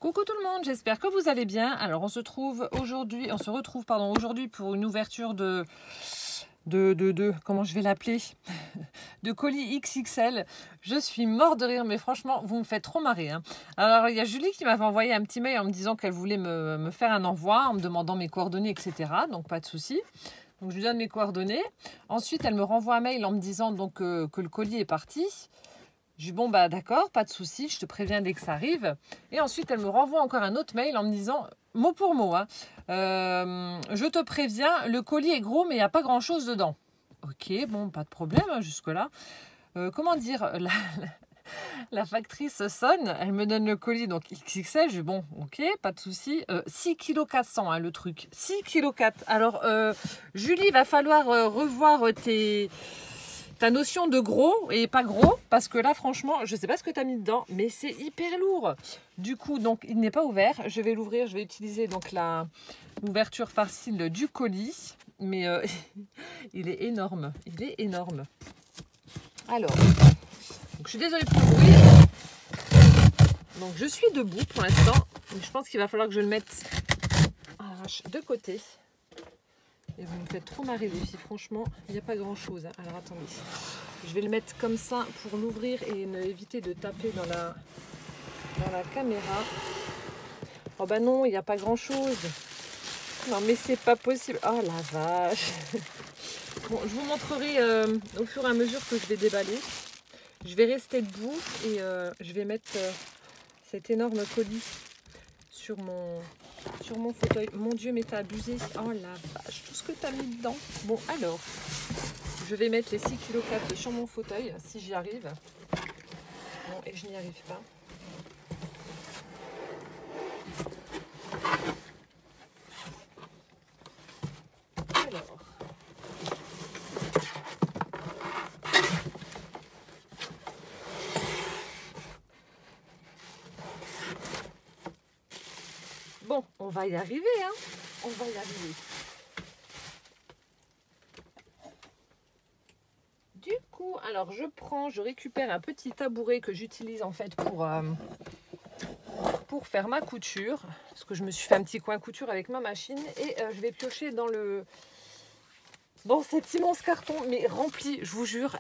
Coucou tout le monde, j'espère que vous allez bien. Alors on se retrouve aujourd'hui pour une ouverture de comment je vais l'appeler, de colis XXL. Je suis mort de rire, mais franchement vous me faites trop marrer, hein. Alors il y a Julie qui m'avait envoyé un petit mail en me disant qu'elle voulait me faire un envoi, en me demandant mes coordonnées, etc. Donc pas de souci. Donc je lui donne mes coordonnées. Ensuite elle me renvoie un mail en me disant donc que le colis est parti. Je dis bon bah d'accord, pas de souci, je te préviens dès que ça arrive. Et ensuite elle me renvoie encore un autre mail en me disant, mot pour mot, hein, je te préviens, le colis est gros mais il n'y a pas grand chose dedans. Ok, bon, pas de problème, hein, jusque-là. Comment dire, la factrice sonne, elle me donne le colis, donc XXL, je dis bon, ok, pas de souci. 6 kg 400, hein, le truc, 6 kg 4. Alors, Julie, il va falloir revoir ta notion de gros et pas gros, parce que là franchement je sais pas ce que tu as mis dedans, mais c'est hyper lourd. Du coup donc il n'est pas ouvert, je vais l'ouvrir, je vais utiliser donc l'ouverture facile du colis, mais il est énorme, alors donc, je suis désolée pour le bruit. Donc je suis debout pour l'instant, je pense qu'il va falloir que je le mette de côté. Et vous me faites trop marrer les filles, franchement, il n'y a pas grand chose, hein. Alors attendez, je vais le mettre comme ça pour l'ouvrir et éviter de taper dans la caméra. Oh bah non, il n'y a pas grand chose. Non mais c'est pas possible. Oh la vache. Bon, je vous montrerai au fur et à mesure que je vais déballer. Je vais rester debout et je vais mettre cet énorme colis sur mon fauteuil. Mon Dieu, mais t'as abusé. Oh la vache, tout ce que t'as mis dedans. Bon, alors, je vais mettre les 6 kg 4 sur mon fauteuil, si j'y arrive. Bon, et je n'y arrive pas. Alors. Bon, on va y arriver, hein. On va y arriver. Du coup, alors je récupère un petit tabouret que j'utilise en fait pour faire ma couture. Parce que je me suis fait un petit coin couture avec ma machine. Et je vais piocher dans cet immense carton, mais rempli, je vous jure.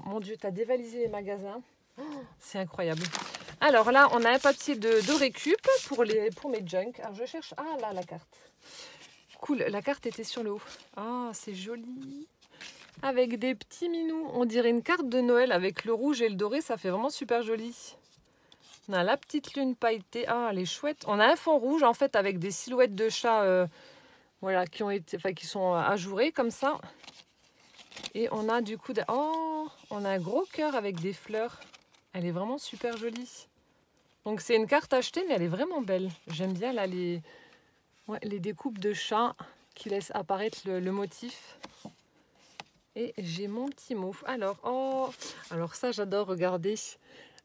Mon Dieu, t'as dévalisé les magasins. Oh, c'est incroyable. Alors là, on a un papier de récup pour mes junk. Alors je cherche... Ah là, la carte. Cool, la carte était sur le haut. Ah, c'est joli. Avec des petits minous. On dirait une carte de Noël avec le rouge et le doré. Ça fait vraiment super joli. On a la petite lune pailletée. Ah, elle est chouette. On a un fond rouge en fait avec des silhouettes de chats voilà, qui sont ajourées comme ça. Et on a du coup... Oh, on a un gros cœur avec des fleurs. Elle est vraiment super jolie. Donc c'est une carte achetée, mais elle est vraiment belle. J'aime bien là les découpes de chats qui laissent apparaître le motif. Et j'ai mon petit mot. Alors ça j'adore, regarder.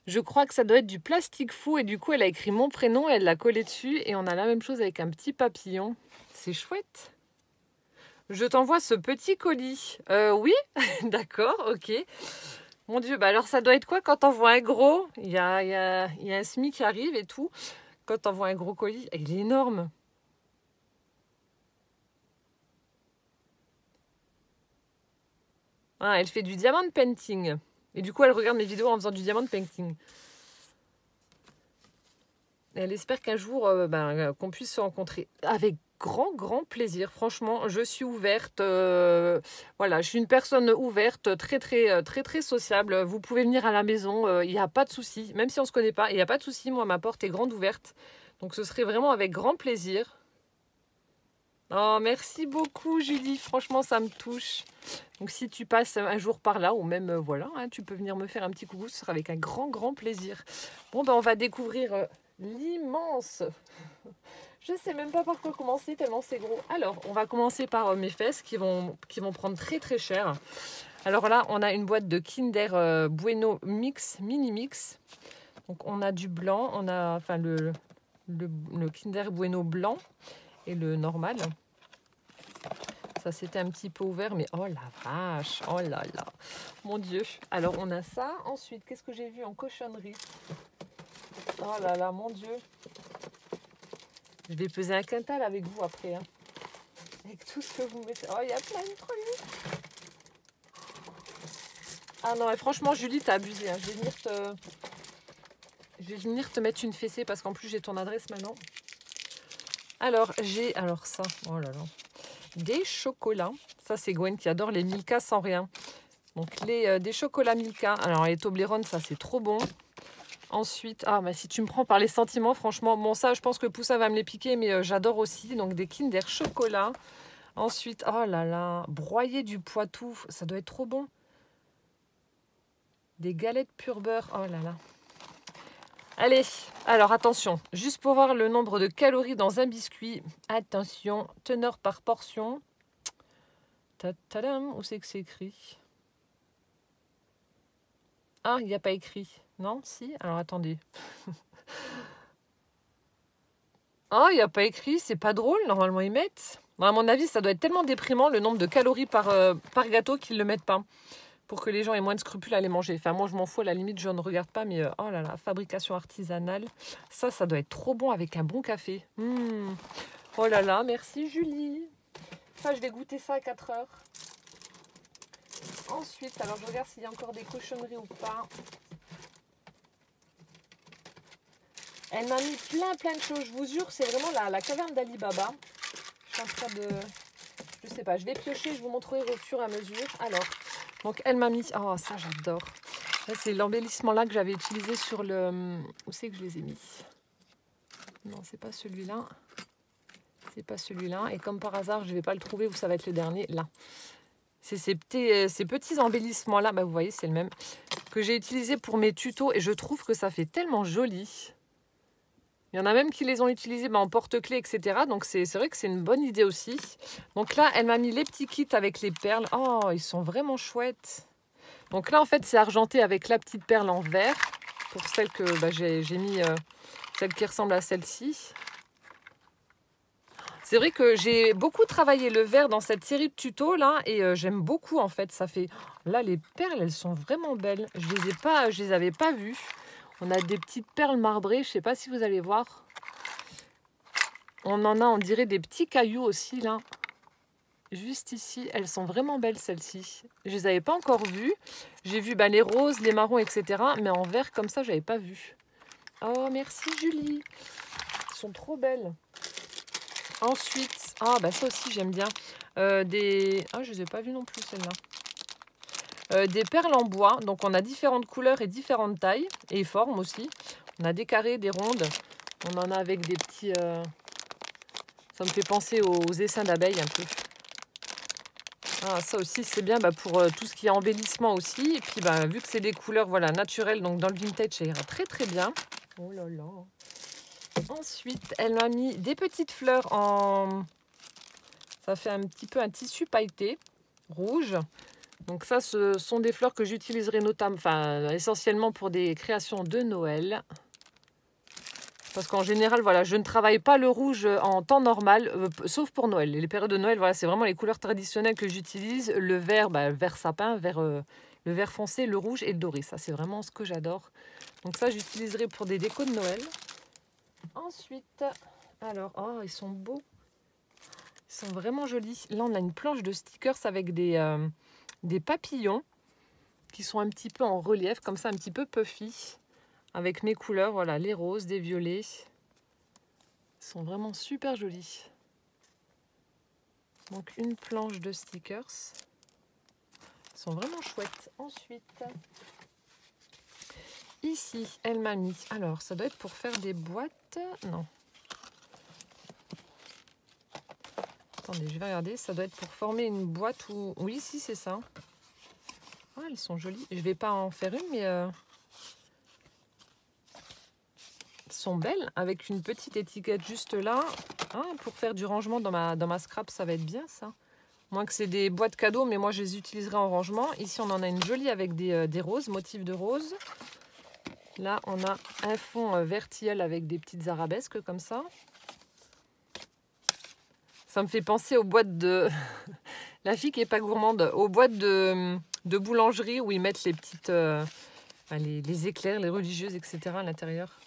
Je crois que ça doit être du plastique fou et du coup elle a écrit mon prénom et elle l'a collé dessus. Et on a la même chose avec un petit papillon. C'est chouette. Je t'envoie ce petit colis. Oui, d'accord, ok. Mon Dieu, bah alors ça doit être quoi quand on voit un gros? Il y a un SMI qui arrive et tout. Quand on voit un gros colis, il est énorme. Ah, elle fait du diamond painting. Et du coup, elle regarde mes vidéos en faisant du diamond painting. Et elle espère qu'un jour, qu'on puisse se rencontrer avec grand plaisir. Franchement, je suis ouverte. Voilà, je suis une personne ouverte, très sociable. Vous pouvez venir à la maison, il n'y a pas de souci. Même si on ne se connaît pas, il n'y a pas de souci. Moi, ma porte est grande ouverte. Donc, ce serait vraiment avec grand plaisir. Oh, merci beaucoup, Julie. Franchement, ça me touche. Donc, si tu passes un jour par là, ou même, voilà, hein, tu peux venir me faire un petit coucou. Ce sera avec un grand plaisir. Bon, ben, on va découvrir l'immense... Je sais même pas par quoi commencer, tellement c'est gros. Alors, on va commencer par mes fesses qui vont prendre très cher. Alors là, on a une boîte de Kinder Bueno Mix, Mini Mix. Donc, on a du blanc, on a enfin le Kinder Bueno blanc et le normal. Ça, c'était un petit peu ouvert, mais oh la vache, oh là là, mon Dieu. Alors, on a ça. Ensuite, qu'est-ce que j'ai vu en cochonnerie? Oh là là, mon Dieu. Je vais peser un quintal avec vous après. Hein. Avec tout ce que vous mettez. Oh, il y a plein de trucs. Ah non, et franchement, Julie, t'as abusé. Hein. Je vais venir te mettre une fessée parce qu'en plus, j'ai ton adresse maintenant. Alors, j'ai... Alors ça, oh là là. Des chocolats. Ça, c'est Gwen qui adore les Milka sans rien. Donc, des chocolats Milka. Alors, les Toblerone, ça, c'est trop bon. Ensuite, ah, bah, si tu me prends par les sentiments, franchement, bon, ça, je pense que Poussa va me les piquer, mais j'adore aussi. Donc, des Kinder Chocolat. Ensuite, oh là là, broyer du Poitou. Ça doit être trop bon. Des galettes pur beurre. Oh là là. Allez, alors attention, juste pour voir le nombre de calories dans un biscuit. Attention, teneur par portion. Tadam, où c'est que c'est écrit? Ah, il n'y a pas écrit. Non, si? Alors attendez. Oh, il n'y a pas écrit, c'est pas drôle, normalement ils mettent. Bon, à mon avis, ça doit être tellement déprimant le nombre de calories par gâteau qu'ils ne le mettent pas. Pour que les gens aient moins de scrupules à les manger. Enfin, moi, je m'en fous, à la limite, je ne regarde pas, mais oh là là, fabrication artisanale. Ça doit être trop bon avec un bon café. Oh là là, merci Julie. Ça, je vais goûter ça à 4 heures. Ensuite, alors je regarde s'il y a encore des cochonneries ou pas. Elle m'a mis plein de choses, je vous jure, c'est vraiment la caverne d'Ali Baba. Je suis en train de... Je sais pas, je vais piocher, je vous montrerai au fur et à mesure. Alors... Donc, elle m'a mis... Oh, ça, j'adore. C'est l'embellissement là que j'avais utilisé sur le... Où c'est que je les ai mis? Non, c'est pas celui-là. C'est pas celui-là. Et comme par hasard, je ne vais pas le trouver, ça va être le dernier. Là. C'est ces petits embellissements-là. Bah, vous voyez, c'est le même. Que j'ai utilisé pour mes tutos. Et je trouve que ça fait tellement joli. Il y en a même qui les ont utilisés en porte-clés, etc. Donc, c'est vrai que c'est une bonne idée aussi. Donc là, elle m'a mis les petits kits avec les perles. Oh, ils sont vraiment chouettes. Donc là, en fait, c'est argenté avec la petite perle en vert. Pour celle que j'ai mis, celle qui ressemble à celle-ci. C'est vrai que j'ai beaucoup travaillé le vert dans cette série de tutos là. Et j'aime beaucoup, en fait. Ça fait... Là, les perles, elles sont vraiment belles. Je les avais pas vues. On a des petites perles marbrées, je ne sais pas si vous allez voir. On en a, on dirait, des petits cailloux aussi, là. Juste ici, elles sont vraiment belles, celles-ci. Je ne les avais pas encore vues. J'ai vu les roses, les marrons, etc. Mais en vert, comme ça, je n'avais pas vu. Oh, merci, Julie. Elles sont trop belles. Ensuite, ça aussi, j'aime bien. Je ne les ai pas vues non plus, celles-là. Des perles en bois, donc on a différentes couleurs et différentes tailles et formes aussi. On a des carrés, des rondes, on en a avec des petits... Ça me fait penser aux essaims d'abeilles un peu. Ah, ça aussi c'est bien pour tout ce qui est embellissement aussi. Et puis vu que c'est des couleurs naturelles, donc dans le vintage ça ira très bien. Oh là là. Ensuite, elle m'a mis des petites fleurs en... Ça fait un petit peu un tissu pailleté, rouge. Donc ça, ce sont des fleurs que j'utiliserai notamment, essentiellement pour des créations de Noël. Parce qu'en général, je ne travaille pas le rouge en temps normal, sauf pour Noël. Les périodes de Noël, c'est vraiment les couleurs traditionnelles que j'utilise. Le vert, vert sapin, le vert foncé, le rouge et le doré. Ça, c'est vraiment ce que j'adore. Donc ça, j'utiliserai pour des décos de Noël. Ensuite, alors, oh, ils sont beaux. Ils sont vraiment jolis. Là, on a une planche de stickers avec des papillons qui sont un petit peu en relief, comme ça, un petit peu puffy, avec mes couleurs, les roses, des violets. Ils sont vraiment super jolis. Donc, une planche de stickers. Ils sont vraiment chouettes. Ensuite, ici, elle m'a mis... Alors, ça doit être pour faire des boîtes... Non. Attendez, je vais regarder. Ça doit être pour former une boîte ou... Oui, si, c'est ça. Ah, elles sont jolies. Je ne vais pas en faire une, mais... Elles sont belles. Avec une petite étiquette juste là. Ah, pour faire du rangement dans ma scrap, ça va être bien, ça. Moins que c'est des boîtes cadeaux, mais moi, je les utiliserai en rangement. Ici, on en a une jolie avec des roses, motifs de roses. Là, on a un fond vertiel avec des petites arabesques comme ça. Ça me fait penser aux boîtes de... La fille qui n'est pas gourmande. Aux boîtes de boulangerie où ils mettent les petites... les éclairs, les religieuses, etc. à l'intérieur.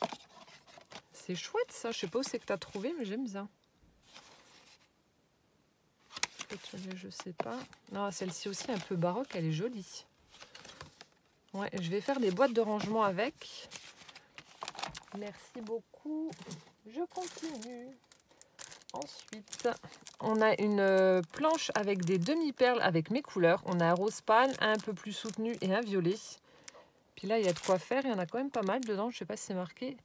C'est chouette ça, je sais pas où c'est que tu as trouvé, mais j'aime bien. Je sais pas. Non, celle-ci aussi un peu baroque, elle est jolie. Ouais, je vais faire des boîtes de rangement avec. Merci beaucoup. Je continue. Ensuite, on a une planche avec des demi-perles avec mes couleurs. On a un rose pâle, un peu plus soutenu et un violet. Puis là, il y a de quoi faire. Il y en a quand même pas mal dedans. Je ne sais pas si c'est marqué.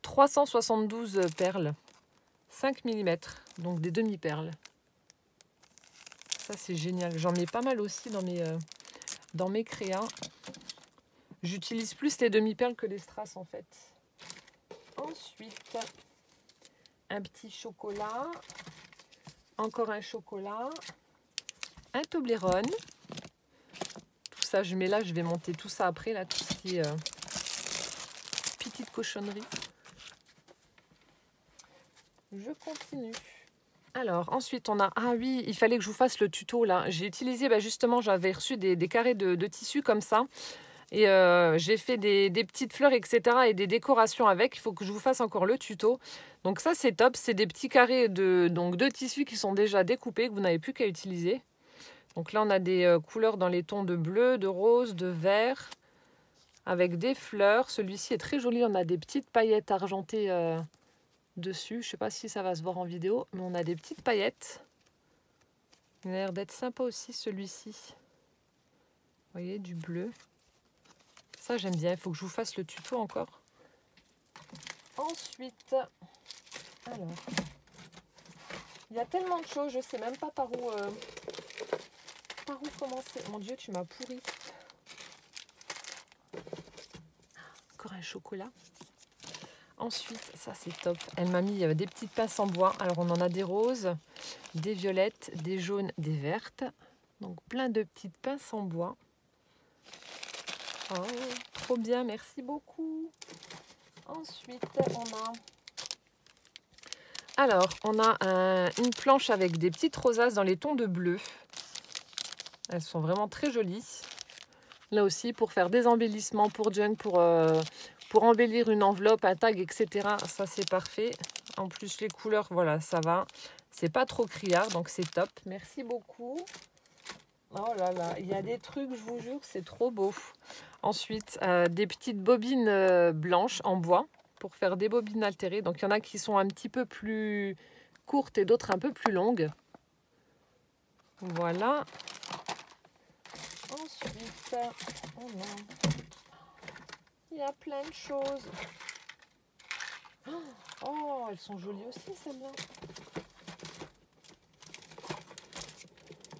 372 perles. 5 mm. Donc des demi-perles. Ça, c'est génial. J'en mets pas mal aussi dans mes créas. J'utilise plus les demi-perles que les strass en fait. Ensuite, un petit chocolat. Encore un chocolat. Un Toblerone. Tout ça, je mets là. Je vais monter tout ça après. Là, tout ce qui est petite cochonnerie. Je continue. Alors, ensuite, on a... Ah oui, il fallait que je vous fasse le tuto, là. J'ai utilisé, justement, j'avais reçu des carrés de tissu comme ça. Et j'ai fait des petites fleurs, etc. et des décorations avec. Il faut que je vous fasse encore le tuto. Donc ça, c'est top. C'est des petits carrés de tissu qui sont déjà découpés, que vous n'avez plus qu'à utiliser. Donc là, on a des couleurs dans les tons de bleu, de rose, de vert, avec des fleurs. Celui-ci est très joli. On a des petites paillettes argentées... dessus, je sais pas si ça va se voir en vidéo, mais on a des petites paillettes. Il a l'air d'être sympa aussi celui-ci. Vous voyez, du bleu. Ça j'aime bien, il faut que je vous fasse le tuto encore. Ensuite, alors, il y a tellement de choses, je sais même pas par où commencer. Mon Dieu, tu m'as pourri. Encore un chocolat. Ensuite, ça c'est top. Elle m'a mis des petites pinces en bois. Alors on en a des roses, des violettes, des jaunes, des vertes. Donc plein de petites pinces en bois. Oh, trop bien, merci beaucoup. Ensuite, on a une planche avec des petites rosaces dans les tons de bleu. Elles sont vraiment très jolies. Là aussi, pour faire des embellissements pour junk, pour embellir une enveloppe, un tag, etc. Ça, c'est parfait. En plus, les couleurs, voilà, ça va. C'est pas trop criard, donc c'est top. Merci beaucoup. Oh là là, il y a des trucs, je vous jure, c'est trop beau. Ensuite, des petites bobines blanches en bois pour faire des bobines altérées. Donc, il y en a qui sont un petit peu plus courtes et d'autres un peu plus longues. Voilà. Ensuite, il y a plein de choses. Oh, elles sont jolies aussi, celles-là.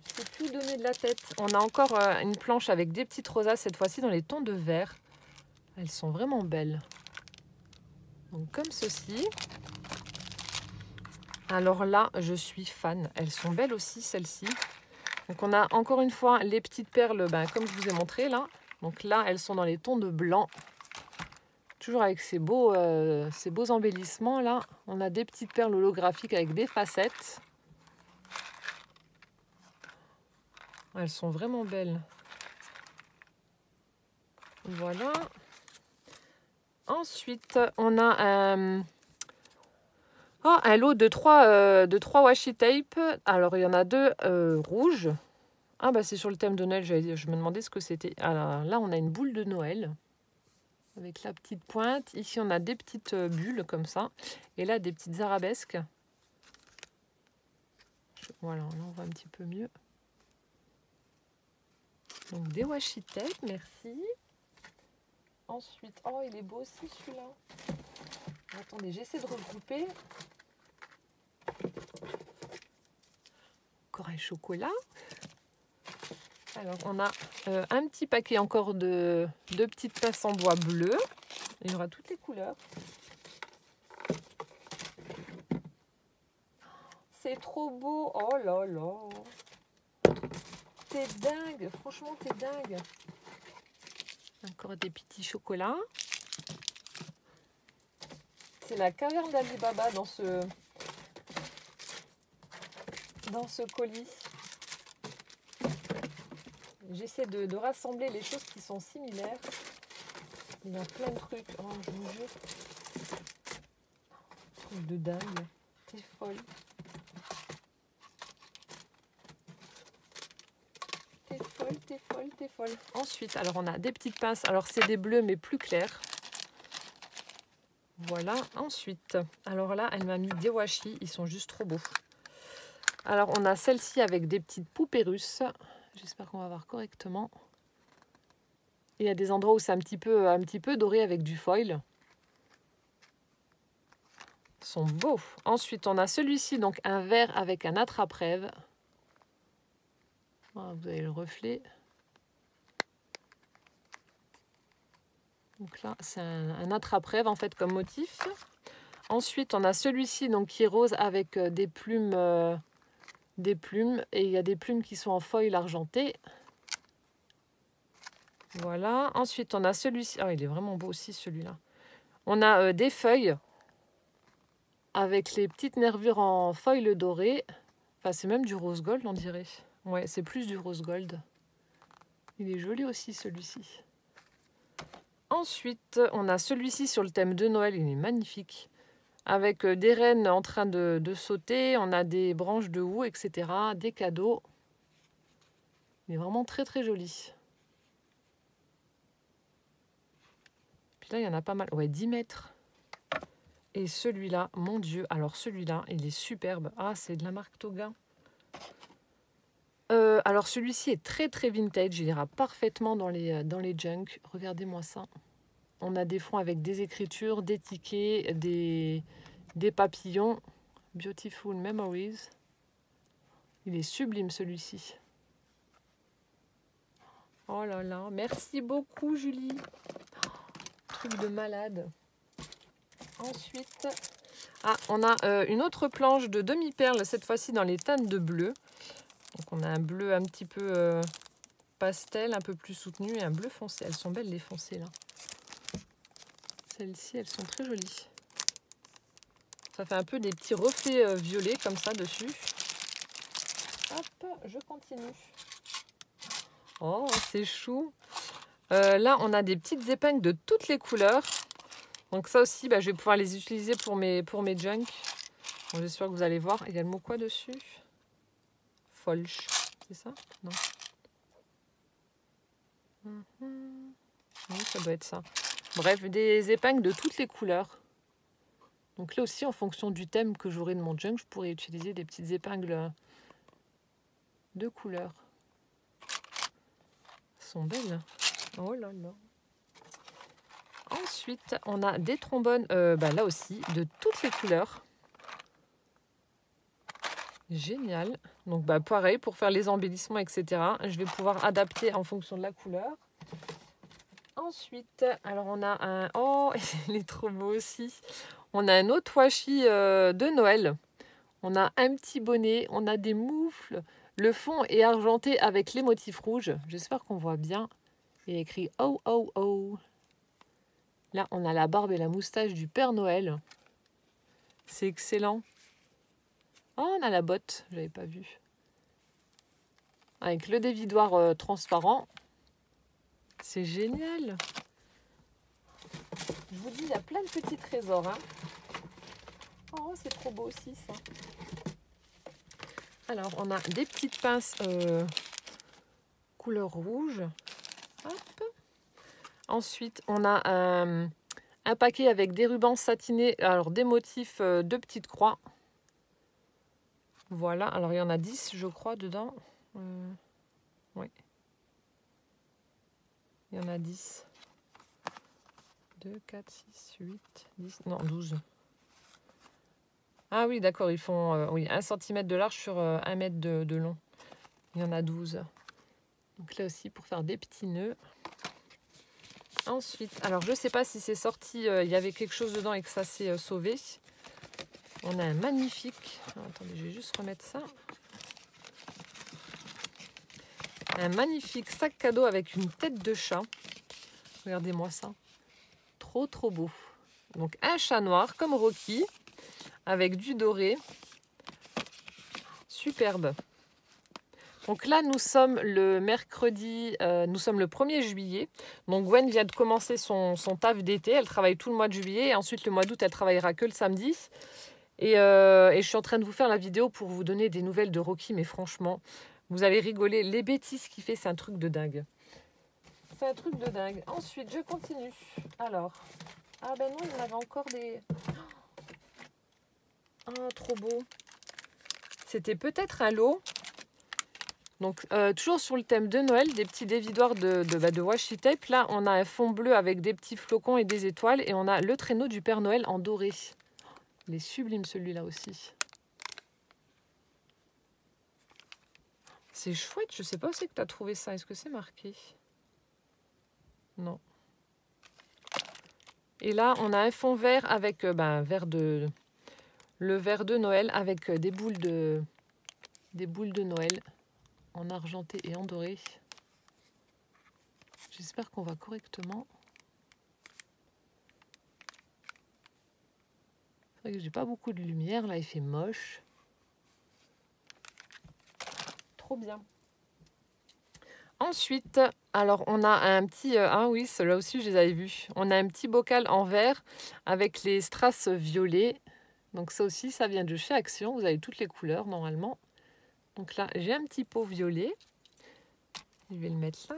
Je ne sais plus donner de la tête. On a encore une planche avec des petites rosaces, cette fois-ci dans les tons de vert. Elles sont vraiment belles. Donc, comme ceci. Alors là, je suis fan. Elles sont belles aussi, celles-ci. Donc, on a encore une fois les petites perles, comme je vous ai montré là. Donc là, elles sont dans les tons de blanc. Toujours avec ces beaux embellissements là. On a des petites perles holographiques avec des facettes. Elles sont vraiment belles. Voilà. Ensuite, on a un lot de 3 washi tape. Alors, il y en a 2 rouges. Ah, c'est sur le thème de Noël. Je me demandais ce que c'était. Alors là, on a une boule de Noël. Avec la petite pointe. Ici, on a des petites bulles comme ça. Et là, des petites arabesques. Voilà, là, on voit un petit peu mieux. Donc, des washi tape, merci. Ensuite, oh, il est beau aussi celui-là. Attendez, j'essaie de regrouper. Encore un chocolat. Alors, on a un petit paquet encore de petites pinces en bois bleu. Il y aura toutes les couleurs. C'est trop beau. Oh là là. T'es dingue. Franchement, t'es dingue. Encore des petits chocolats. C'est la caverne d'Ali Baba dans ce colis. J'essaie de rassembler les choses qui sont similaires. Il y a plein de trucs. Oh, je vous jure. De dingue. T'es folle. T'es folle, t'es folle, t'es folle. Ensuite, alors on a des petites pinces. Alors c'est des bleus mais plus clairs. Voilà. Ensuite, alors là, elle m'a mis des washi. Ils sont juste trop beaux. Alors on a celle-ci avec des petites poupées russes. J'espère qu'on va voir correctement. Il y a des endroits où c'est un petit peu doré avec du foil. Ils sont beaux. Ensuite, on a celui-ci, donc un vert avec un attrape-rêve. Ah, vous avez le reflet. Donc là, c'est un attrape-rêve en fait comme motif. Ensuite, on a celui-ci donc qui est rose avec des plumes. Et il y a des plumes qui sont en foil argenté. Voilà. Ensuite, on a celui-ci. Ah, il est vraiment beau aussi celui-là. On a des feuilles avec les petites nervures en foil doré. Enfin, c'est même du rose gold, on dirait. Ouais, c'est plus du rose gold. Il est joli aussi celui-ci. Ensuite, on a celui-ci sur le thème de Noël. Il est magnifique. Avec des rennes en train de sauter. On a des branches de houx, etc. Des cadeaux. Il est vraiment très très joli. Puis là, il y en a pas mal. Ouais, 10 mètres. Et celui-là, mon Dieu. Alors celui-là, il est superbe. Ah, c'est de la marque Toga. Alors celui-ci est très très vintage. Il ira parfaitement dans les junk. Regardez-moi ça. On a des fonds avec des écritures, des tickets, des papillons. Beautiful Memories. Il est sublime celui-ci. Oh là là, merci beaucoup Julie. Truc de malade. Ensuite, on a une autre planche de demi-perle, cette fois-ci dans les teintes de bleu. Donc on a un bleu un petit peu pastel, un peu plus soutenu, et un bleu foncé. Elles sont belles les foncées là. Celles-ci, elles sont très jolies. Ça fait un peu des petits reflets violets comme ça dessus. Hop, je continue. Oh, c'est chou. Là, on a des petites épingles de toutes les couleurs. Donc ça aussi, je vais pouvoir les utiliser pour mes junk. Bon, j'espère que vous allez voir. Il y a le mot quoi dessus? Folch, c'est ça? Non. Oui, ça doit être ça. Bref, des épingles de toutes les couleurs. Donc là aussi, en fonction du thème que j'aurai de mon junk, je pourrais utiliser des petites épingles de couleurs. Elles sont belles. Oh là là. Ensuite, on a des trombones, là aussi, de toutes les couleurs. Génial. Donc pareil, pour faire les embellissements, etc. Je vais pouvoir adapter en fonction de la couleur. Ensuite, alors on a un... Oh, il est trop beau aussi. On a un autre washi de Noël. On a un petit bonnet, on a des moufles. Le fond est argenté avec les motifs rouges. J'espère qu'on voit bien. Il y a écrit « Oh, oh, oh ». Là, on a la barbe et la moustache du Père Noël. C'est excellent. Oh, on a la botte, je n'avais pas vu. Avec le dévidoir transparent. C'est génial. Je vous dis, il y a plein de petits trésors. Hein. Oh, c'est trop beau aussi, ça. Alors, on a des petites pinces couleur rouge. Hop. Ensuite, on a un paquet avec des rubans satinés, alors des motifs de petites croix. Voilà, alors il y en a 10, je crois, dedans. Oui. Il y en a 10. 2, 4, 6, 8, 10, non, 12. Ah oui, d'accord, ils font 1 cm de large sur 1 mètre de long. Il y en a 12. Donc là aussi, pour faire des petits nœuds. Ensuite, alors je ne sais pas si c'est sorti, il y avait quelque chose dedans et que ça s'est sauvé. On a un magnifique... Attendez, je vais juste remettre ça. Un magnifique sac cadeau avec une tête de chat. Regardez-moi ça. Trop, trop beau. Donc un chat noir comme Rocky, avec du doré. Superbe. Donc là, nous sommes le mercredi, nous sommes le 1er juillet. Donc Gwen vient de commencer son taf d'été. Elle travaille tout le mois de juillet. Et ensuite, le mois d'août, elle travaillera que le samedi. Et je suis en train de vous faire la vidéo pour vous donner des nouvelles de Rocky. Mais franchement, vous allez rigoler. Les bêtises qu'il fait, c'est un truc de dingue. C'est un truc de dingue. Ensuite, je continue. Alors, ah ben non, il y en avait encore des... Ah, trop beau. C'était peut-être un lot. Donc, toujours sur le thème de Noël, des petits dévidoirs de washi tape. Là, on a un fond bleu avec des petits flocons et des étoiles. Et on a le traîneau du Père Noël en doré. Il est sublime celui-là aussi. C'est chouette. Je ne sais pas où c'est que tu as trouvé ça. Est-ce que c'est marqué? Non. Et là, on a un fond vert avec le vert de Noël avec des boules de Noël en argenté et en doré. J'espère qu'on va correctement. C'est vrai que j'ai pas beaucoup de lumière. Là, il fait moche. Trop bien. Ensuite, alors on a un petit... ah oui, ceux-là aussi, je les avais vus. On a un petit bocal en verre avec les strass violets. Donc ça aussi, ça vient de chez Action. Vous avez toutes les couleurs normalement. Donc là, j'ai un petit pot violet. Je vais le mettre là.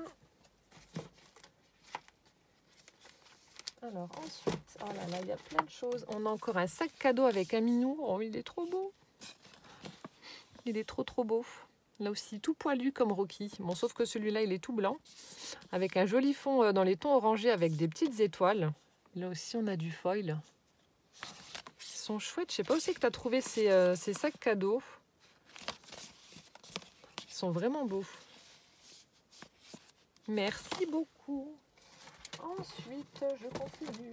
Alors ensuite, oh là là, il y a plein de choses. On a encore un sac cadeau avec un minou. Oh, il est trop beau. Il est trop beau. Là aussi, tout poilu comme Rocky. Bon, sauf que celui-là, il est tout blanc. Avec un joli fond dans les tons orangés avec des petites étoiles. Là aussi, on a du foil. Ils sont chouettes. Je sais pas où c'est que tu as trouvé ces sacs cadeaux. Ils sont vraiment beaux. Merci beaucoup. Ensuite, je continue.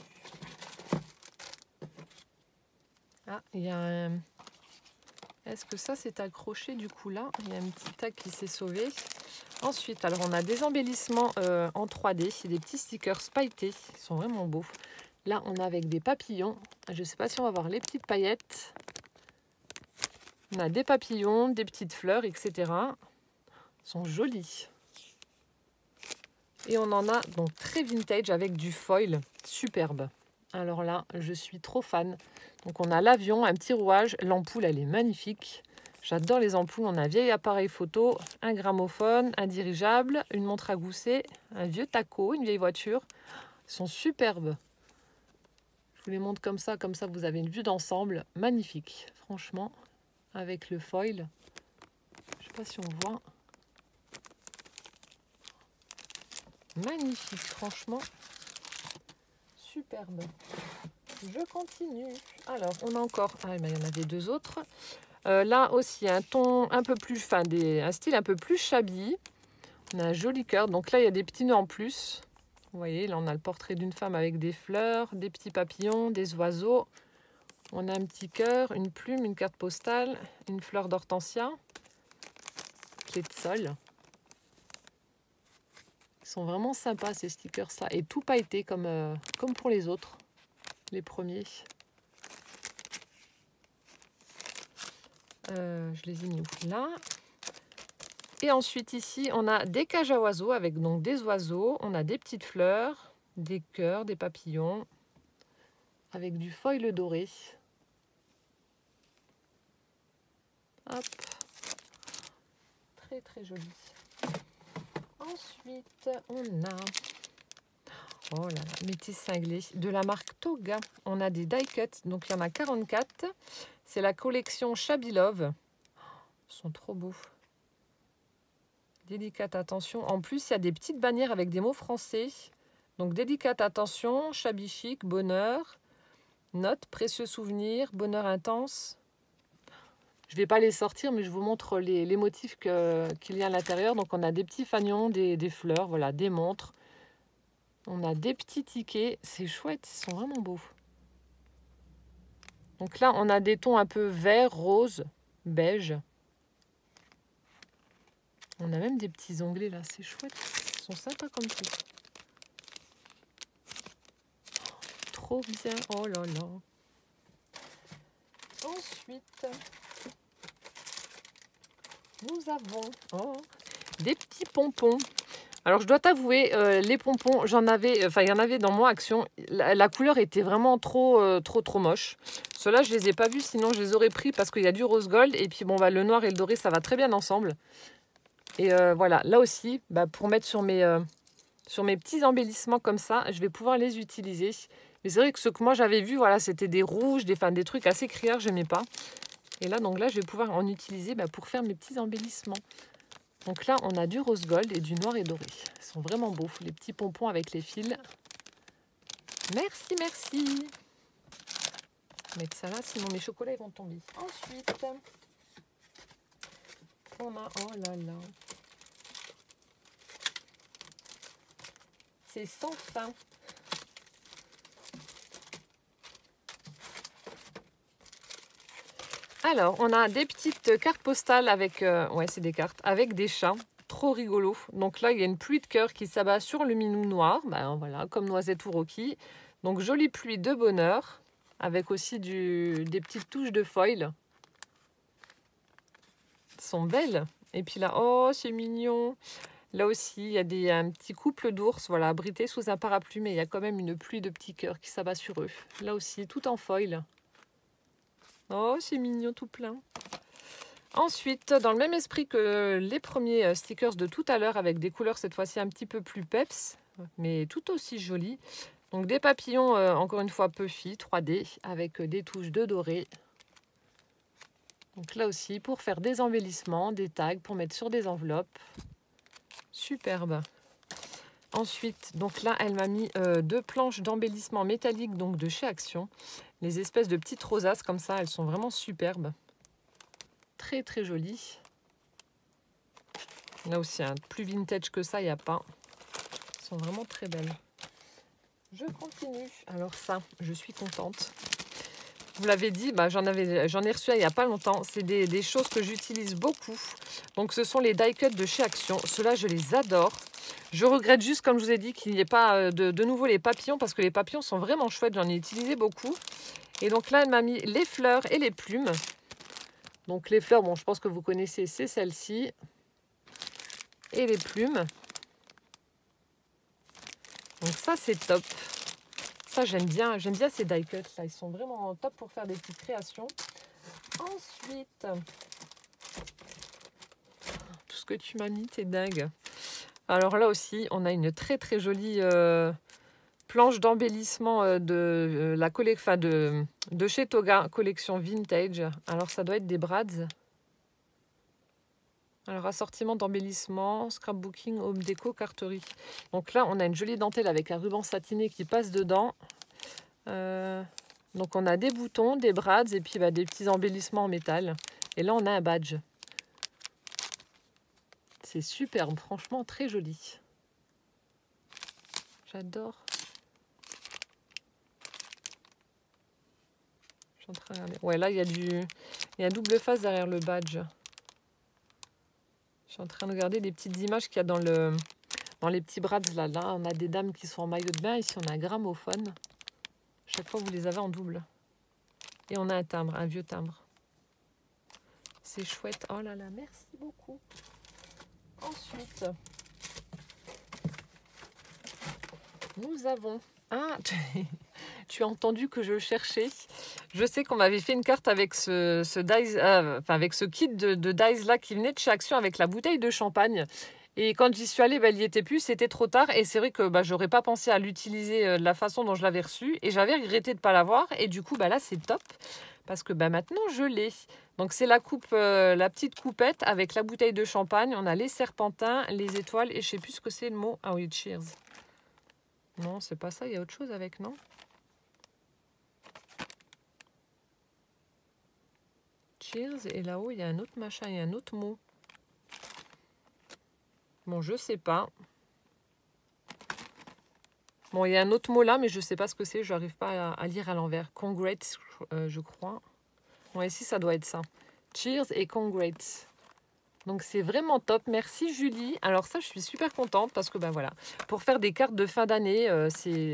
Ah, il y a un... Est-ce que ça, c'est accroché du coup là? Il y a un petit tag qui s'est sauvé. Ensuite, alors on a des embellissements en 3D. C'est des petits stickers pailletés. Ils sont vraiment beaux. Là, on a avec des papillons. Je ne sais pas si on va voir les petites paillettes. On a des papillons, des petites fleurs, etc. Ils sont jolis. Et on en a donc très vintage avec du foil. Superbe. Alors là, je suis trop fan. Donc on a l'avion, un petit rouage. L'ampoule, elle est magnifique. J'adore les ampoules. On a un vieil appareil photo, un gramophone, un dirigeable, une montre à gousset, un vieux taco, une vieille voiture. Ils sont superbes. Je vous les montre comme ça vous avez une vue d'ensemble. Magnifique, franchement, avec le foil. Je ne sais pas si on voit. Magnifique, franchement. Superbe. Je continue. Alors, on a encore... Ah, il y en avait deux autres. Là aussi, un ton un peu plus... Enfin, un style un peu plus shabby. On a un joli cœur. Donc là, il y a des petits nœuds en plus. Vous voyez, là, on a le portrait d'une femme avec des fleurs, des petits papillons, des oiseaux. On a un petit cœur, une plume, une carte postale, une fleur d'hortensia, clé de sol. Ils sont vraiment sympas, ces stickers-là. Et tout pailleté comme pour les autres, les premiers. Je les ai mis où? Là. Et ensuite, ici, on a des cages à oiseaux avec donc des oiseaux. On a des petites fleurs, des cœurs, des papillons, avec du foil doré. Hop. Très, très joli. Ensuite, on a... Oh là là, métier cinglé. De la marque Toga. On a des die cuts. Donc, il y en a 44. C'est la collection Shabby Love. Ils sont trop beaux. Délicate attention. En plus, il y a des petites bannières avec des mots français. Donc, délicate attention, shabby chic, bonheur, note, précieux souvenir, bonheur intense. Je ne vais pas les sortir, mais je vous montre les motifs qu'il y a à l'intérieur. Donc, on a des petits fanions, des fleurs, voilà, des montres. On a des petits tickets. C'est chouette, ils sont vraiment beaux. Donc là, on a des tons un peu vert, rose, beige. On a même des petits onglets là, c'est chouette. Ils sont sympas comme tout. Trop bien. Oh là là. Ensuite, nous avons des petits pompons. Alors, je dois t'avouer, les pompons, il y en avait dans mon Action. La couleur était vraiment trop moche. Ceux-là, je les ai pas vus, sinon je les aurais pris parce qu'il y a du rose gold. Et puis bon, bah, le noir et le doré, ça va très bien ensemble. Et voilà, là aussi, bah, pour mettre sur mes petits embellissements comme ça, je vais pouvoir les utiliser. Mais c'est vrai que ce que moi j'avais vu, voilà, c'était des rouges, des trucs assez criards, je n'aimais pas. Et là, donc là, je vais pouvoir en utiliser pour faire mes petits embellissements. Donc là, on a du rose gold et du noir et doré. Ils sont vraiment beaux, les petits pompons avec les fils. Merci, merci. Je vais mettre ça là, sinon mes chocolats ils vont tomber. Ensuite, on a, oh là là, c'est sans fin. Alors, on a des petites cartes postales avec, ouais, c'est des cartes avec des chats, trop rigolo. Donc là, il y a une pluie de cœur qui s'abat sur le minou noir, ben voilà, comme Noisette ou Rocky. Donc jolie pluie de bonheur, avec aussi des petites touches de foil. Elles sont belles. Et puis là, oh, c'est mignon. Là aussi, il y a un petit couple d'ours, voilà, abrités sous un parapluie, mais il y a quand même une pluie de petits cœurs qui s'abat sur eux. Là aussi, tout en foil. Oh, c'est mignon tout plein. Ensuite, dans le même esprit que les premiers stickers de tout à l'heure, avec des couleurs cette fois-ci un petit peu plus peps, mais tout aussi jolies. Donc des papillons, encore une fois, Puffy 3D, avec des touches de doré. Donc là aussi, pour faire des embellissements, des tags, pour mettre sur des enveloppes. Superbe. Ensuite, donc là, elle m'a mis 2 planches d'embellissement métallique, donc de chez Action. Les espèces de petites rosaces comme ça, elles sont vraiment superbes. Très très jolies. Là aussi, plus vintage que ça, il n'y a pas. Elles sont vraiment très belles. Je continue. Alors ça, je suis contente. Vous l'avez dit, j'en ai reçu il n'y a pas longtemps. C'est des choses que j'utilise beaucoup. Donc ce sont les die cuts de chez Action. Ceux-là, je les adore. Je regrette juste, comme je vous ai dit, qu'il n'y ait pas de nouveau les papillons, parce que les papillons sont vraiment chouettes. J'en ai utilisé beaucoup. Et donc là, elle m'a mis les fleurs et les plumes. Donc les fleurs, bon, je pense que vous connaissez, c'est celle-ci. Et les plumes. Donc ça, c'est top. Ça, j'aime bien ces die cuts là. Ils sont vraiment top pour faire des petites créations. Ensuite, tout ce que tu m'as mis, t'es dingue. Alors là aussi, on a une très très jolie planche d'embellissement de chez Toga, collection vintage. Alors ça doit être des brads. Alors assortiment d'embellissement, scrapbooking, home déco, carterie. Donc là, on a une jolie dentelle avec un ruban satiné qui passe dedans. Donc on a des boutons, des brads et puis des petits embellissements en métal. Et là, on a un badge. C'est superbe, franchement très joli. J'adore. Je suis en train de regarder. Ouais, là, il y a double face derrière le badge. Je suis en train de regarder les petites images qu'il y a dans les petits brads. Là, on a des dames qui sont en maillot de bain. Ici, on a un gramophone. Chaque fois, vous les avez en double. Et on a un timbre, un vieux timbre. C'est chouette. Oh là là, merci beaucoup. Ensuite, nous avons... Ah, tu as entendu que je cherchais. Je sais qu'on m'avait fait une carte avec ce dice, avec ce kit de dice là qui venait de chez Action avec la bouteille de champagne. Et quand j'y suis allée, il n'y était plus, c'était trop tard. Et c'est vrai que j'aurais pas pensé à l'utiliser de la façon dont je l'avais reçu. Et j'avais regretté de ne pas l'avoir. Et du coup, là, c'est top. Parce que maintenant, je l'ai. Donc, c'est la petite coupette avec la bouteille de champagne. On a les serpentins, les étoiles. Et je sais plus ce que c'est le mot. Ah oui, cheers. Non, c'est pas ça. Il y a autre chose avec, non? Cheers. Et là-haut, il y a un autre machin. Il y a un autre mot. Bon, je sais pas. Bon, il y a un autre mot là, mais je sais pas ce que c'est. Je n'arrive pas à lire à l'envers. Congrats, je crois. Bon, ici, ça doit être ça. Cheers et congrats. Donc, c'est vraiment top. Merci, Julie. Alors ça, je suis super contente parce que, voilà, pour faire des cartes de fin d'année,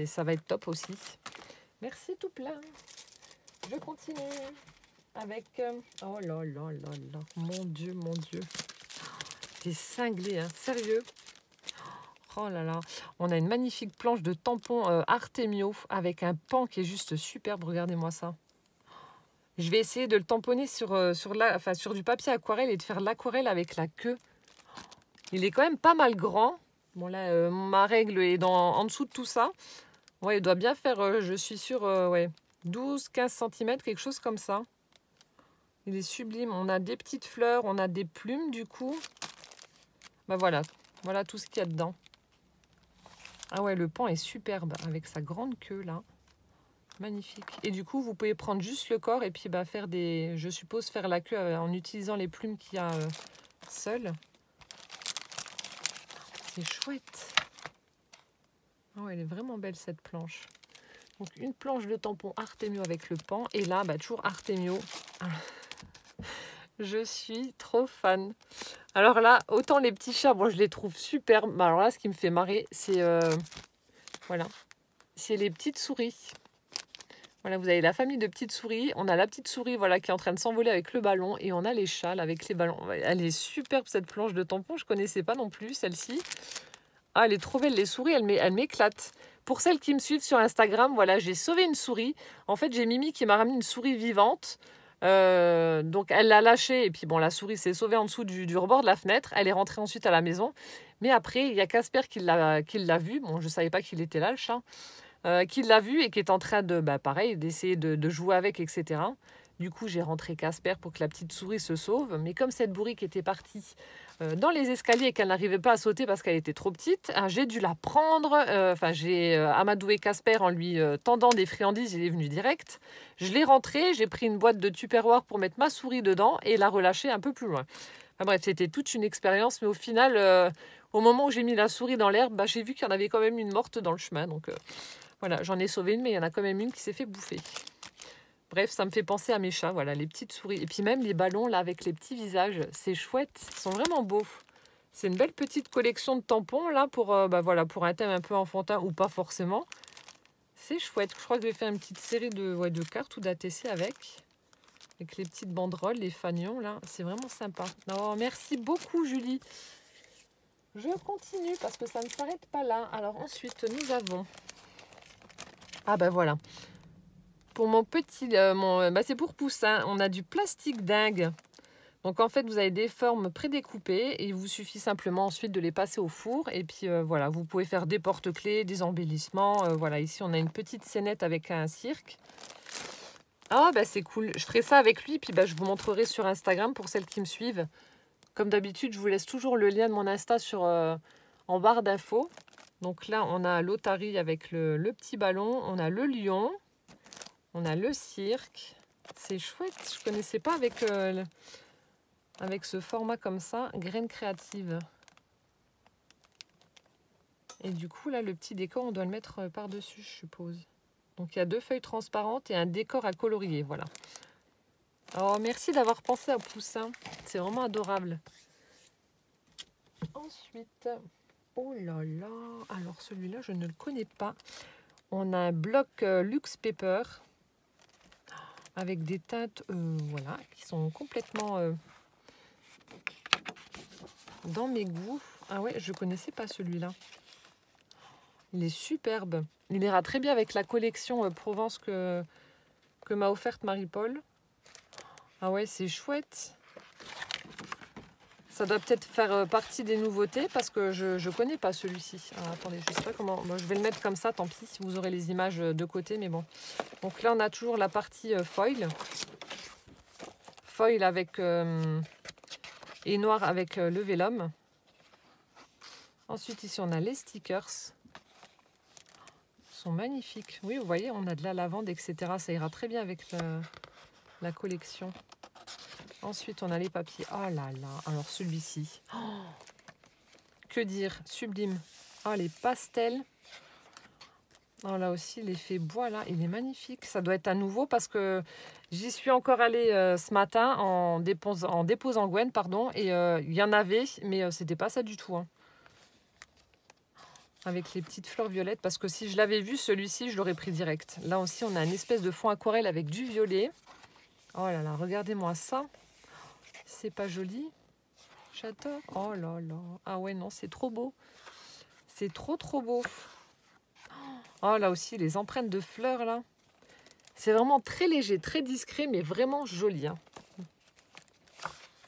ça va être top aussi. Merci tout plein. Je continue avec... oh là là là là. Mon Dieu, mon Dieu. T'es cinglé, hein. Sérieux? Oh là là. On a une magnifique planche de tampons Artemio avec un pan qui est juste superbe. Regardez-moi ça. Je vais essayer de le tamponner sur du papier aquarelle et de faire l'aquarelle avec la queue. Il est quand même pas mal grand. Bon là, ma règle est en dessous de tout ça. Ouais, il doit bien faire, je suis sûre, ouais, 12-15 cm, quelque chose comme ça. Il est sublime. On a des petites fleurs, on a des plumes du coup. Bah voilà, voilà tout ce qu'il y a dedans. Ah ouais, le pan est superbe avec sa grande queue là. Magnifique. Et du coup, vous pouvez prendre juste le corps et puis bah, faire des... Je suppose faire la queue en utilisant les plumes qu'il y a seules. C'est chouette. Oh, elle est vraiment belle cette planche. Donc une planche de tampon Artemio avec le pan. Et là, bah, toujours Artemio. Je suis trop fan. Alors là, autant les petits chats, bon, je les trouve superbes. Alors là, ce qui me fait marrer, c'est voilà, c'est les petites souris. Voilà, vous avez la famille de petites souris. On a la petite souris voilà, qui est en train de s'envoler avec le ballon. Et on a les chats là, avec les ballons. Elle est superbe cette planche de tampon. Je ne connaissais pas non plus celle-ci. Ah, elle est trop belle. Les souris, elles m'éclatent. Pour celles qui me suivent sur Instagram, voilà, j'ai sauvé une souris. En fait, j'ai Mimi qui m'a ramené une souris vivante. Donc elle l'a lâchée et puis bon, la souris s'est sauvée en dessous du rebord de la fenêtre. Elle est rentrée ensuite à la maison. Mais après, il y a Casper qui l'a vu. Bon, je ne savais pas qu'il était là, le chat. Qui l'a vu et qui est en train de, bah, pareil, d'essayer de jouer avec, etc. Du coup, j'ai rentré Casper pour que la petite souris se sauve. Mais comme cette bourrique était partie dans les escaliers et qu'elle n'arrivait pas à sauter parce qu'elle était trop petite, j'ai dû la prendre. J'ai amadoué Casper en lui tendant des friandises. Il est venu direct. Je l'ai rentré. J'ai pris une boîte de Tupperware pour mettre ma souris dedans et la relâcher un peu plus loin. Enfin, bref, c'était toute une expérience. Mais au final, au moment où j'ai mis la souris dans l'herbe, bah, j'ai vu qu'il y en avait quand même une morte dans le chemin. Donc... voilà, j'en ai sauvé une, mais il y en a quand même une qui s'est fait bouffer. Bref, ça me fait penser à mes chats, voilà, les petites souris. Et puis même les ballons, là, avec les petits visages, c'est chouette. Ils sont vraiment beaux. C'est une belle petite collection de tampons, là, pour un thème un peu enfantin, ou pas forcément. C'est chouette. Je crois que je vais faire une petite série de cartes ou d'ATC avec les petites banderoles, les fanions, là. C'est vraiment sympa. Oh, merci beaucoup, Julie. Je continue, parce que ça ne s'arrête pas là. Alors ensuite, nous avons... Ah ben voilà, pour mon petit, c'est pour Poussin, on a du plastique dingue. Donc en fait, vous avez des formes prédécoupées et il vous suffit simplement ensuite de les passer au four. Et puis voilà, vous pouvez faire des porte-clés, des embellissements. Voilà, ici on a une petite scénette avec un cirque. Ah ben c'est cool, je ferai ça avec lui, puis je vous montrerai sur Instagram pour celles qui me suivent. Comme d'habitude, je vous laisse toujours le lien de mon Insta en barre d'infos. Donc là, on a l'otarie avec le petit ballon. On a le lion. On a le cirque. C'est chouette. Je ne connaissais pas avec ce format comme ça. Graines créatives. Et du coup, là, le petit décor, on doit le mettre par-dessus, je suppose. Donc, il y a 2 feuilles transparentes et un décor à colorier. Voilà. Oh, merci d'avoir pensé à Poussin. C'est vraiment adorable. Ensuite... oh là là, alors celui-là, je ne le connais pas. On a un bloc Luxe Paper avec des teintes voilà, qui sont complètement dans mes goûts. Ah ouais, je ne connaissais pas celui-là. Il est superbe. Il ira très bien avec la collection Provence que m'a offerte Marie-Paul. Ah ouais, c'est chouette. Ça doit peut-être faire partie des nouveautés parce que je ne connais pas celui-ci. Attendez, je ne sais pas comment... Bon, je vais le mettre comme ça, tant pis, si vous aurez les images de côté, mais bon. Donc là, on a toujours la partie foil. Foil avec... et noir avec le vélum. Ensuite, ici, on a les stickers. Ils sont magnifiques. Oui, vous voyez, on a de la lavande, etc. Ça ira très bien avec la collection. Ensuite, on a les papiers. Oh là là, alors celui-ci. Oh, que dire, sublime. Oh, les pastels. Oh, là aussi, l'effet bois, là, il est magnifique. Ça doit être à nouveau parce que j'y suis encore allée ce matin en déposant Gwen, pardon. Et il y en avait, mais c'était pas ça du tout. Hein. Avec les petites fleurs violettes. Parce que si je l'avais vu, celui-ci, je l'aurais pris direct. Là aussi, on a une espèce de fond aquarelle avec du violet. Oh là là, regardez-moi ça. C'est pas joli. J'adore. Oh là là. Ah ouais, non, c'est trop beau. C'est trop beau. Oh, là aussi, les empreintes de fleurs, là. C'est vraiment très léger, très discret, mais vraiment joli. Hein.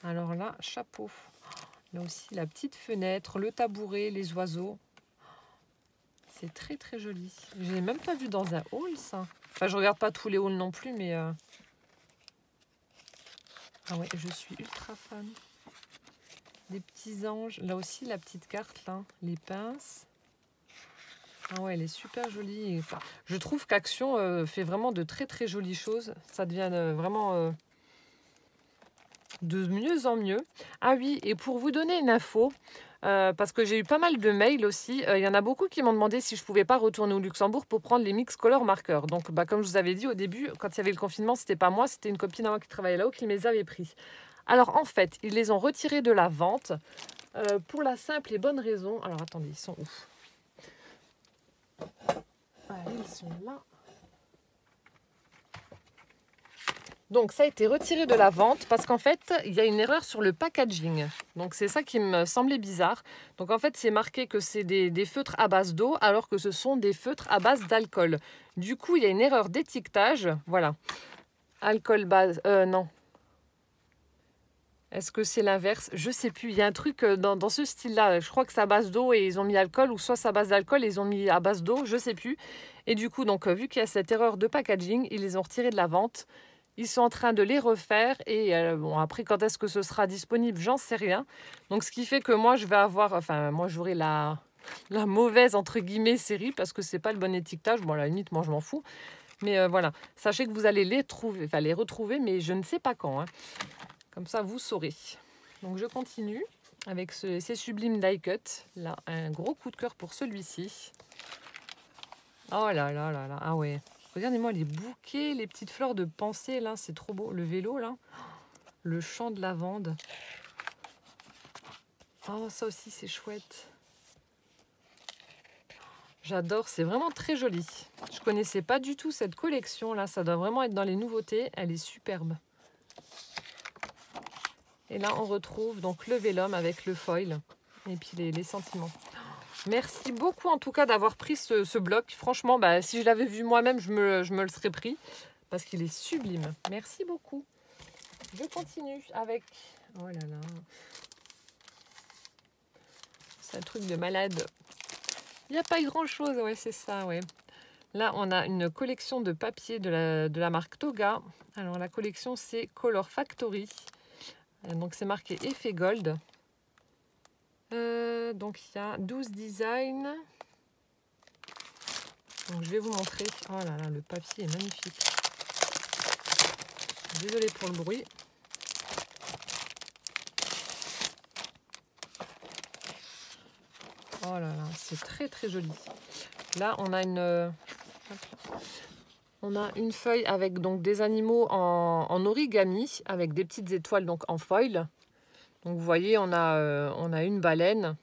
Alors là, chapeau. Là aussi, la petite fenêtre, le tabouret, les oiseaux. C'est très très joli. Je l'ai même pas vu dans un haul, ça. Enfin, je regarde pas tous les hauls non plus, mais... Ah ouais, je suis ultra fan. Des petits anges. Là aussi, la petite carte, là. Les pinces. Ah ouais, elle est super jolie. Enfin, je trouve qu'Action fait vraiment de très très jolies choses. Ça devient vraiment de mieux en mieux. Ah oui, et pour vous donner une info, parce que j'ai eu pas mal de mails aussi, il y en a beaucoup qui m'ont demandé si je pouvais pas retourner au Luxembourg pour prendre les Mix Color Markers. Donc, comme je vous avais dit au début, quand il y avait le confinement, c'était pas moi, c'était une copine à moi qui travaillait là-haut qui me les avait pris. Alors, en fait, ils les ont retirés de la vente pour la simple et bonne raison... Alors, attendez, ils sont où? Ils sont là. Donc ça a été retiré de la vente parce qu'en fait il y a une erreur sur le packaging. Donc c'est ça qui me semblait bizarre. Donc en fait c'est marqué que c'est des feutres à base d'eau alors que ce sont des feutres à base d'alcool. Du coup il y a une erreur d'étiquetage. Voilà. Alcool base... non. Est-ce que c'est l'inverse? Je sais plus. Il y a un truc dans ce style-là. Je crois que c'est à base d'eau et ils ont mis alcool, ou soit c'est à base d'alcool et ils ont mis à base d'eau, je sais plus. Et du coup, donc vu qu'il y a cette erreur de packaging, ils les ont retirés de la vente. Ils sont en train de les refaire et bon, après quand est-ce que ce sera disponible, j'en sais rien. Donc ce qui fait que moi je vais avoir, enfin moi j'aurai la mauvaise entre guillemets série parce que c'est pas le bon étiquetage. Bon à la limite moi je m'en fous. Mais voilà, sachez que vous allez les trouver, enfin les retrouver, mais je ne sais pas quand. Hein. Comme ça, vous saurez. Donc, je continue avec ces sublimes die cut. Là, un gros coup de cœur pour celui-ci. Oh là là là là. Ah ouais. Regardez-moi les bouquets, les petites fleurs de pensée, là. C'est trop beau. Le vélo, là. Le champ de lavande. Oh, ça aussi, c'est chouette. J'adore. C'est vraiment très joli. Je connaissais pas du tout cette collection-là. Ça doit vraiment être dans les nouveautés. Elle est superbe. Et là, on retrouve donc le vélum avec le foil et puis les sentiments. Merci beaucoup en tout cas d'avoir pris ce bloc. Franchement, si je l'avais vu moi-même, je me le serais pris parce qu'il est sublime. Merci beaucoup. Je continue avec... Oh là là. C'est un truc de malade. Il n'y a pas grand-chose. Ouais, c'est ça, ouais. Là, on a une collection de papier de la marque Toga. Alors, la collection, c'est Color Factory. Donc c'est marqué effet gold. Donc il y a 12 designs. Donc je vais vous montrer. Oh là là, le papier est magnifique. Désolée pour le bruit. Oh là là, c'est très très joli. Là on a une feuille avec donc des animaux en origami avec des petites étoiles donc en foil. Donc vous voyez, on a une baleine,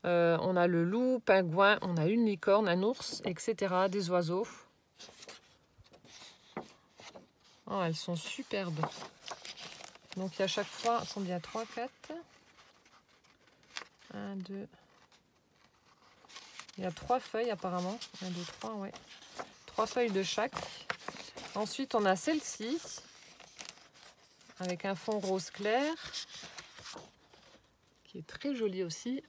on a le loup, pingouin, on a une licorne, un ours, etc. Des oiseaux. Oh, elles sont superbes. Donc il y a chaque fois, combien? 3, 4 1, 2. Il y a 3 feuilles apparemment. 1, 2, 3, ouais. 3 feuilles de chaque. Ensuite, on a celle-ci avec un fond rose clair qui est très jolie aussi.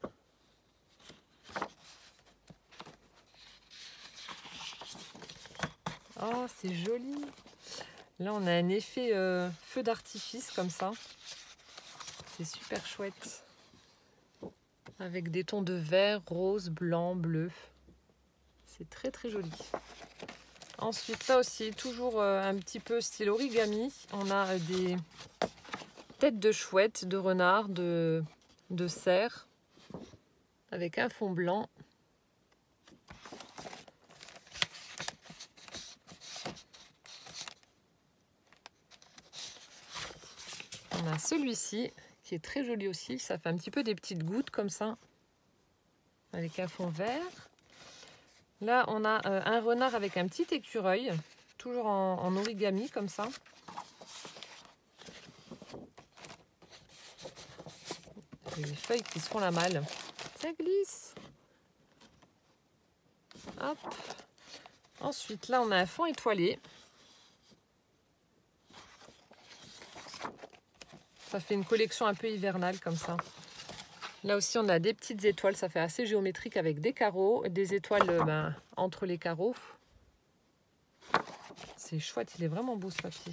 Oh, c'est joli. Là, on a un effet feu d'artifice comme ça. C'est super chouette. Avec des tons de vert, rose, blanc, bleu. C'est très très joli. Ensuite, là aussi, toujours un petit peu style origami. On a des têtes de chouette, de renard, de cerf. Avec un fond blanc. On a celui-ci qui est très joli aussi. Ça fait un petit peu des petites gouttes comme ça. Avec un fond vert. Là, on a un renard avec un petit écureuil. Toujours en origami comme ça. Et les feuilles qui se font la malle. Ça glisse. Hop. Ensuite, là, on a un fond étoilé. Ça fait une collection un peu hivernale comme ça. Là aussi, on a des petites étoiles. Ça fait assez géométrique avec des carreaux. Des étoiles entre les carreaux. C'est chouette. Il est vraiment beau ce papier.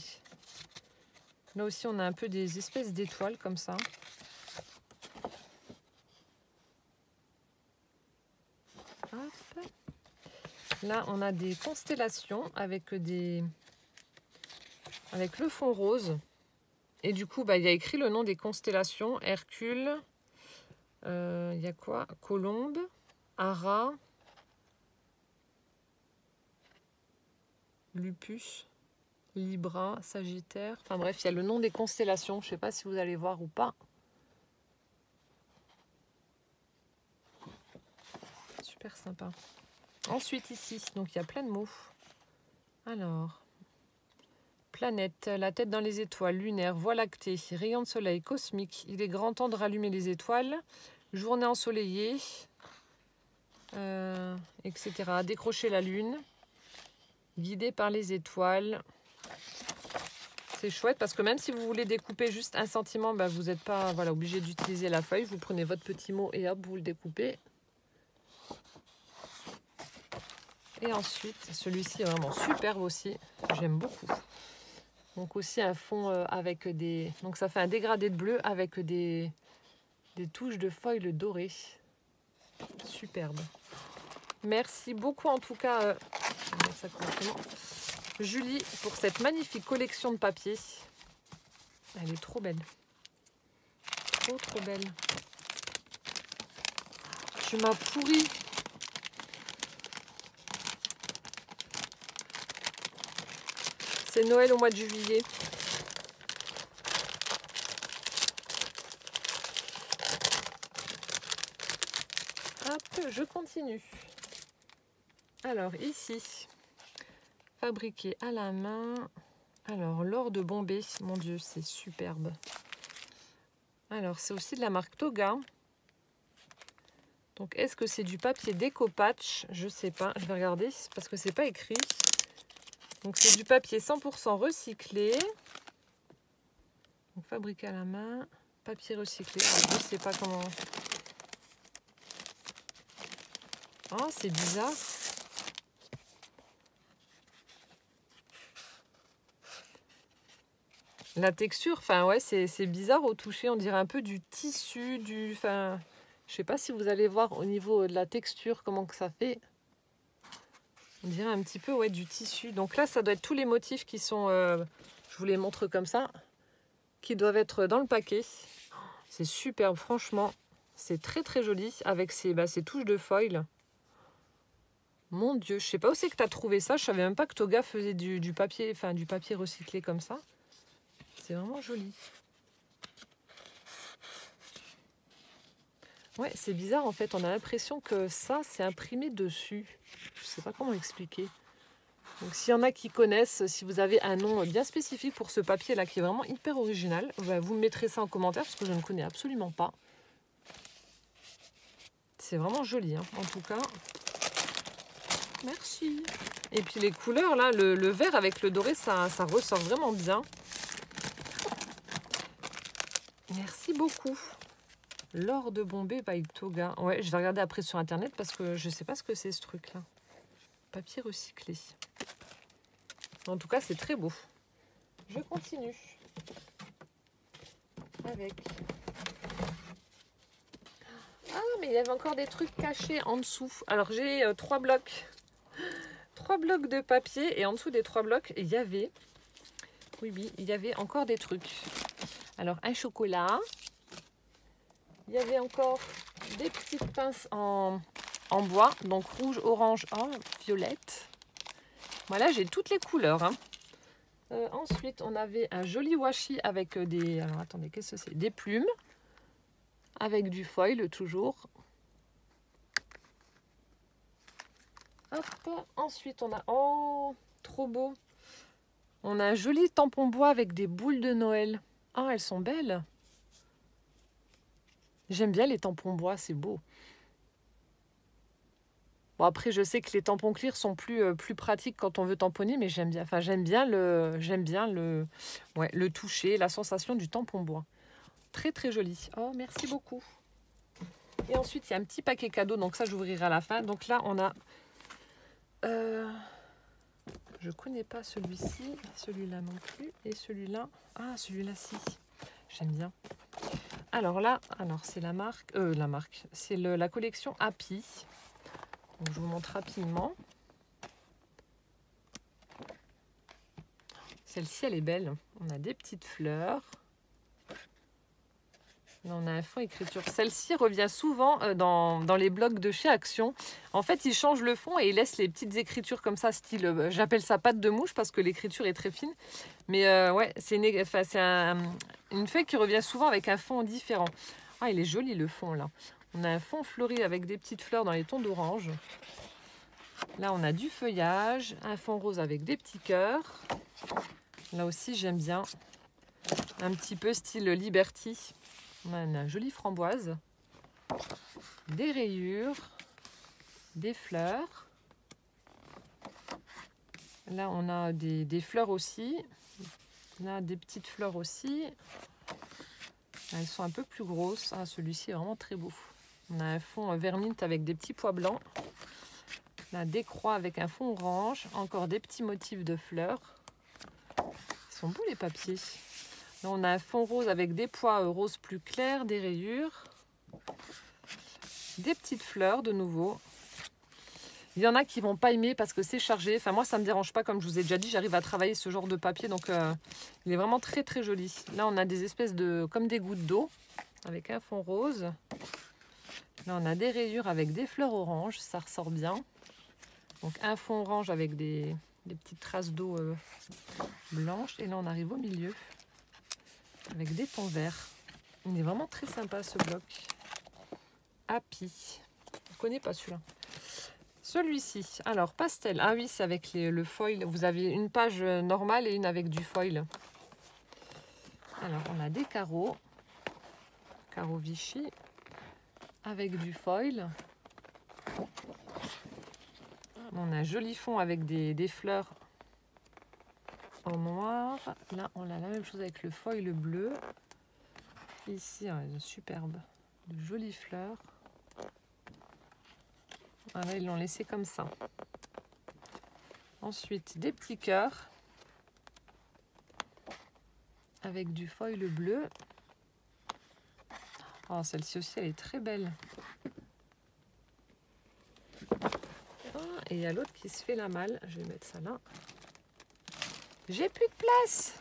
Là aussi, on a un peu des espèces d'étoiles comme ça. Hop. Là, on a des constellations avec le fond rose. Et du coup, il y a écrit le nom des constellations. Hercule, il y a quoi? Colombe, Ara, Lupus, Libra, Sagittaire. Enfin bref, il y a le nom des constellations. Je ne sais pas si vous allez voir ou pas. Super sympa. Ensuite ici, donc il y a plein de mots. Alors, planète, la tête dans les étoiles, lunaire, voie lactée, rayon de soleil, cosmique. Il est grand temps de rallumer les étoiles. Journée ensoleillée, etc. Décrocher la lune. Guidé par les étoiles. C'est chouette parce que même si vous voulez découper juste un sentiment, vous n'êtes pas obligé d'utiliser la feuille. Vous prenez votre petit mot et hop, vous le découpez. Et ensuite, celui-ci est vraiment superbe aussi. J'aime beaucoup. Donc aussi un fond avec des... Donc ça fait un dégradé de bleu avec des touches de foil dorées. Superbe. Merci beaucoup en tout cas, je vais mettre ça correctement, Julie, pour cette magnifique collection de papier. Elle est trop belle. Trop belle. Tu m'as pourri. C'est Noël au mois de juillet. Hop, je continue. Alors ici, fabriqué à la main. Alors l'or de Bombay, mon Dieu, c'est superbe. Alors c'est aussi de la marque Toga. Donc est-ce que c'est du papier déco-patch? Je sais pas, je vais regarder parce que c'est pas écrit. Donc c'est du papier 100% recyclé. Donc fabriqué à la main, papier recyclé. Alors, je sais pas comment. Oh, c'est bizarre. La texture, ouais, c'est bizarre au toucher. On dirait un peu du tissu, je sais pas si vous allez voir au niveau de la texture comment que ça fait. On dirait un petit peu, ouais, du tissu. Donc là, ça doit être tous les motifs qui sont, je vous les montre comme ça, qui doivent être dans le paquet. C'est superbe, franchement. C'est très joli avec ces touches de foil. Mon Dieu, je sais pas où c'est que tu as trouvé ça. Je savais même pas que Toga faisait du papier, du papier recyclé comme ça. C'est vraiment joli. Ouais, c'est bizarre en fait. On a l'impression que ça, c'est imprimé dessus. Je sais pas comment expliquer. Donc s'il y en a qui connaissent, si vous avez un nom bien spécifique pour ce papier-là qui est vraiment hyper original, vous me mettrez ça en commentaire parce que je ne connais absolument pas. C'est vraiment joli, hein, en tout cas. Merci. Et puis les couleurs, là, le vert avec le doré, ça ressort vraiment bien. Merci beaucoup. L'or de Bombay by Toga. Ouais, je vais regarder après sur internet parce que je ne sais pas ce que c'est ce truc-là. Papier recyclé. En tout cas, c'est très beau. Je continue. Avec... Ah, mais il y avait encore des trucs cachés en dessous. Alors, j'ai 3 blocs. 3 blocs de papier. Et en dessous des 3 blocs, il y avait... Oui, il y avait encore des trucs. Alors, un chocolat. Il y avait encore des petites pinces en bois. Donc, rouge, orange, violette. Voilà, j'ai toutes les couleurs. Hein. Ensuite, on avait un joli washi avec des... Alors, attendez, qu'est-ce que c'est? Des plumes. Avec du foil, toujours. Hop. Ensuite, on a... Oh, trop beau. On a un joli tampon bois avec des boules de Noël. Ah, elles sont belles. J'aime bien les tampons bois, c'est beau. Bon, après, je sais que les tampons clear sont plus pratiques quand on veut tamponner, mais j'aime bien le toucher, la sensation du tampon bois. Très très joli. Oh, merci beaucoup. Et ensuite, il y a un petit paquet cadeau. Donc ça, j'ouvrirai à la fin. Donc là, on a... je connais pas celui-ci. Celui-là non plus. Et celui-là... Ah, celui-là, si. J'aime bien. Alors là, c'est la marque... C'est la collection Happy. Donc, je vous montre rapidement. Celle-ci, elle est belle. On a des petites fleurs. Là, on a un fond écriture. Celle-ci revient souvent dans les blogs de chez Action. En fait, ils changent le fond et ils laissent les petites écritures comme ça, style... j'appelle ça patte de mouche parce que l'écriture est très fine. Mais ouais, c'est une feuille qui revient souvent avec un fond différent. Ah, il est joli le fond là. On a un fond fleuri avec des petites fleurs dans les tons d'orange. Là, on a du feuillage, un fond rose avec des petits cœurs. Là aussi, j'aime bien. Un petit peu style Liberty. On a une jolie framboise. Des rayures. Des fleurs. Là, on a des fleurs aussi. Là, des petites fleurs aussi. Elles sont un peu plus grosses. Ah, celui-ci est vraiment très beau. On a un fond vermint avec des petits pois blancs. Là, des croix avec un fond orange. Encore des petits motifs de fleurs. Ils sont beaux les papiers. Là, on a un fond rose avec des pois roses plus clairs, des rayures. Des petites fleurs de nouveau. Il y en a qui vont pas aimer parce que c'est chargé. Enfin, moi, ça me dérange pas. Comme je vous ai déjà dit, j'arrive à travailler ce genre de papier. Donc, il est vraiment très, très joli. Là, on a des espèces de... comme des gouttes d'eau avec un fond rose. Là, on a des rayures avec des fleurs oranges. Ça ressort bien. Donc, un fond orange avec des petites traces d'eau blanches. Et là, on arrive au milieu avec des tons verts. Il est vraiment très sympa, ce bloc. Happy. Je ne connais pas celui-là. Celui-ci, alors pastel. Ah oui, c'est avec le foil. Vous avez une page normale et une avec du foil. Alors, on a des carreaux. Carreaux Vichy. Avec du foil. On a un joli fond avec des fleurs en noir. Là, on a la même chose avec le foil bleu. Ici, superbe. De jolies fleurs. Ah là, ils l'ont laissé comme ça. Ensuite, des petits cœurs. Avec du foil bleu. Oh, celle-ci aussi, elle est très belle. Ah, et il y a l'autre qui se fait la malle. Je vais mettre ça là. J'ai plus de place.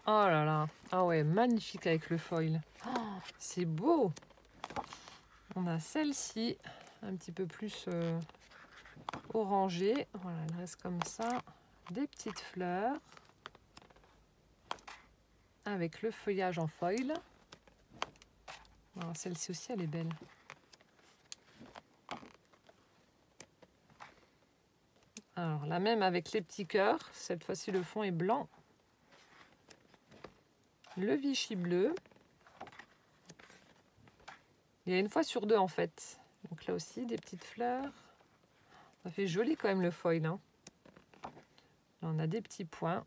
Oh là là. Ah ouais, magnifique avec le foil. Oh, c'est beau. On a celle-ci, un petit peu plus orangée. Voilà, elle reste comme ça. Des petites fleurs. Avec le feuillage en foil. Celle-ci aussi, elle est belle. Alors, la même avec les petits cœurs. Cette fois-ci, le fond est blanc. Le Vichy bleu. Il y a une fois sur deux, en fait. Donc là aussi, des petites fleurs. Ça fait joli quand même, le foil. Hein. Là, on a des petits points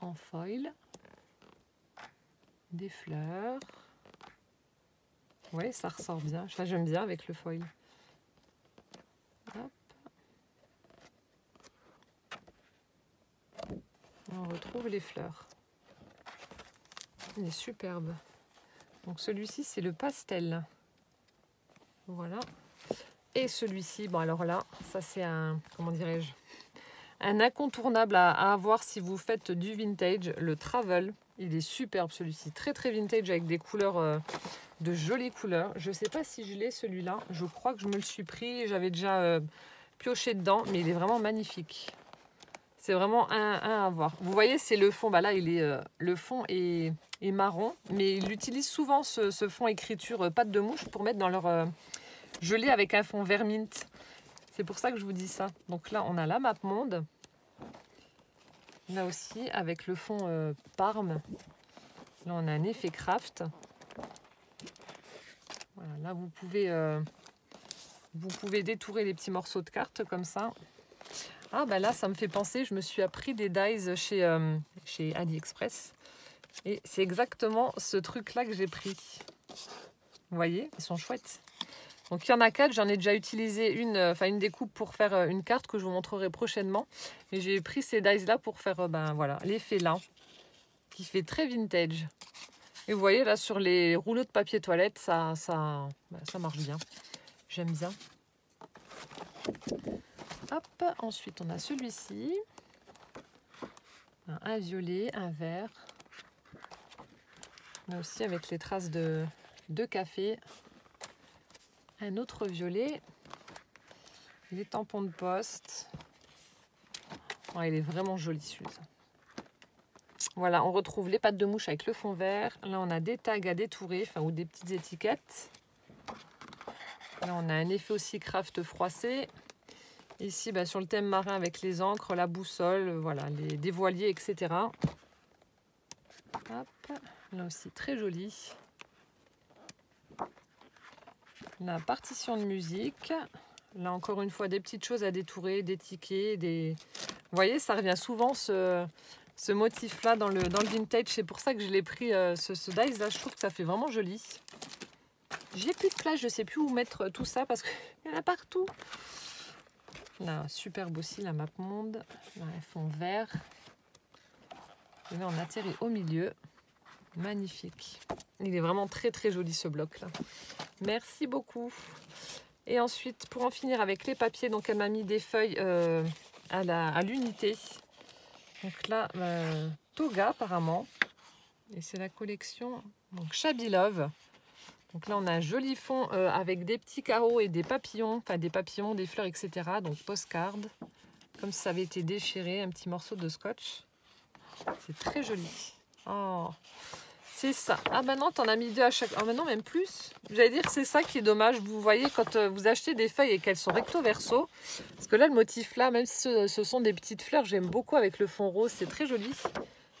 en foil. Des fleurs. Oui, ça ressort bien. Enfin, j'aime bien avec le foil. Hop. On retrouve les fleurs. Il est superbe. Donc celui-ci, c'est le pastel. Voilà. Et celui-ci, bon alors là, ça c'est un, comment dirais-je, un incontournable à avoir si vous faites du vintage, le Travel. Il est superbe celui-ci, très très vintage avec des couleurs, de jolies couleurs. Je ne sais pas si je l'ai celui-là, je crois que je me le suis pris, j'avais déjà pioché dedans, mais il est vraiment magnifique. C'est vraiment un à voir. Vous voyez, c'est le fond, bah là il est, le fond est marron, mais il utilise souvent ce fond écriture patte de mouche pour mettre dans leur gelée avec un fond vermint. C'est pour ça que je vous dis ça. Donc là, on a la map monde. Là aussi, avec le fond Parme. Là, on a un effet craft. Voilà, là, vous pouvez détourer les petits morceaux de cartes comme ça. Ah bah là, ça me fait penser, je me suis appris des dies chez AliExpress. Et c'est exactement ce truc-là que j'ai pris. Vous voyez, ils sont chouettes. Donc il y en a 4, j'en ai déjà utilisé une découpe pour faire une carte que je vous montrerai prochainement. Et j'ai pris ces dies-là pour faire voilà, l'effet là, qui fait très vintage. Et vous voyez là sur les rouleaux de papier toilette, ça marche bien. J'aime bien. Hop, ensuite on a celui-ci. Un violet, un vert. Mais aussi avec les traces de café. Un autre violet. Les tampons de poste. Oh, il est vraiment joli celui-là. Voilà, on retrouve les pattes de mouche avec le fond vert. Là, on a des tags à détourer, ou des petites étiquettes. Là, on a un effet aussi craft froissé. Ici, sur le thème marin avec les encres, la boussole, voilà, des voiliers, etc. Hop, là aussi, très joli. La partition de musique. Là, encore une fois, des petites choses à détourer, des tickets, des... Vous voyez, ça revient souvent, ce motif-là, dans le vintage. C'est pour ça que je l'ai pris, ce dice-là. Je trouve que ça fait vraiment joli. J'ai plus de place, je ne sais plus où mettre tout ça parce qu'il y en a partout. Là, superbe aussi, la map monde. Là, un fond vert. Et là, on atterrit au milieu. Magnifique. Il est vraiment très, très joli, ce bloc-là. Merci beaucoup. Et ensuite, pour en finir avec les papiers, donc elle m'a mis des feuilles à l'unité. Donc là, Toga, apparemment. Et c'est la collection donc Shabby Love. Donc là, on a un joli fond avec des petits carreaux et des papillons, des fleurs, etc. Donc postcard, comme si ça avait été déchiré, un petit morceau de scotch. C'est très joli. Oh, c'est ça. Ah bah non, t'en as mis 2 à chaque... Ah bah non, même plus. J'allais dire que c'est ça qui est dommage. Vous voyez, quand vous achetez des feuilles et qu'elles sont recto verso, parce que là, le motif là, même si ce sont des petites fleurs, j'aime beaucoup avec le fond rose, c'est très joli.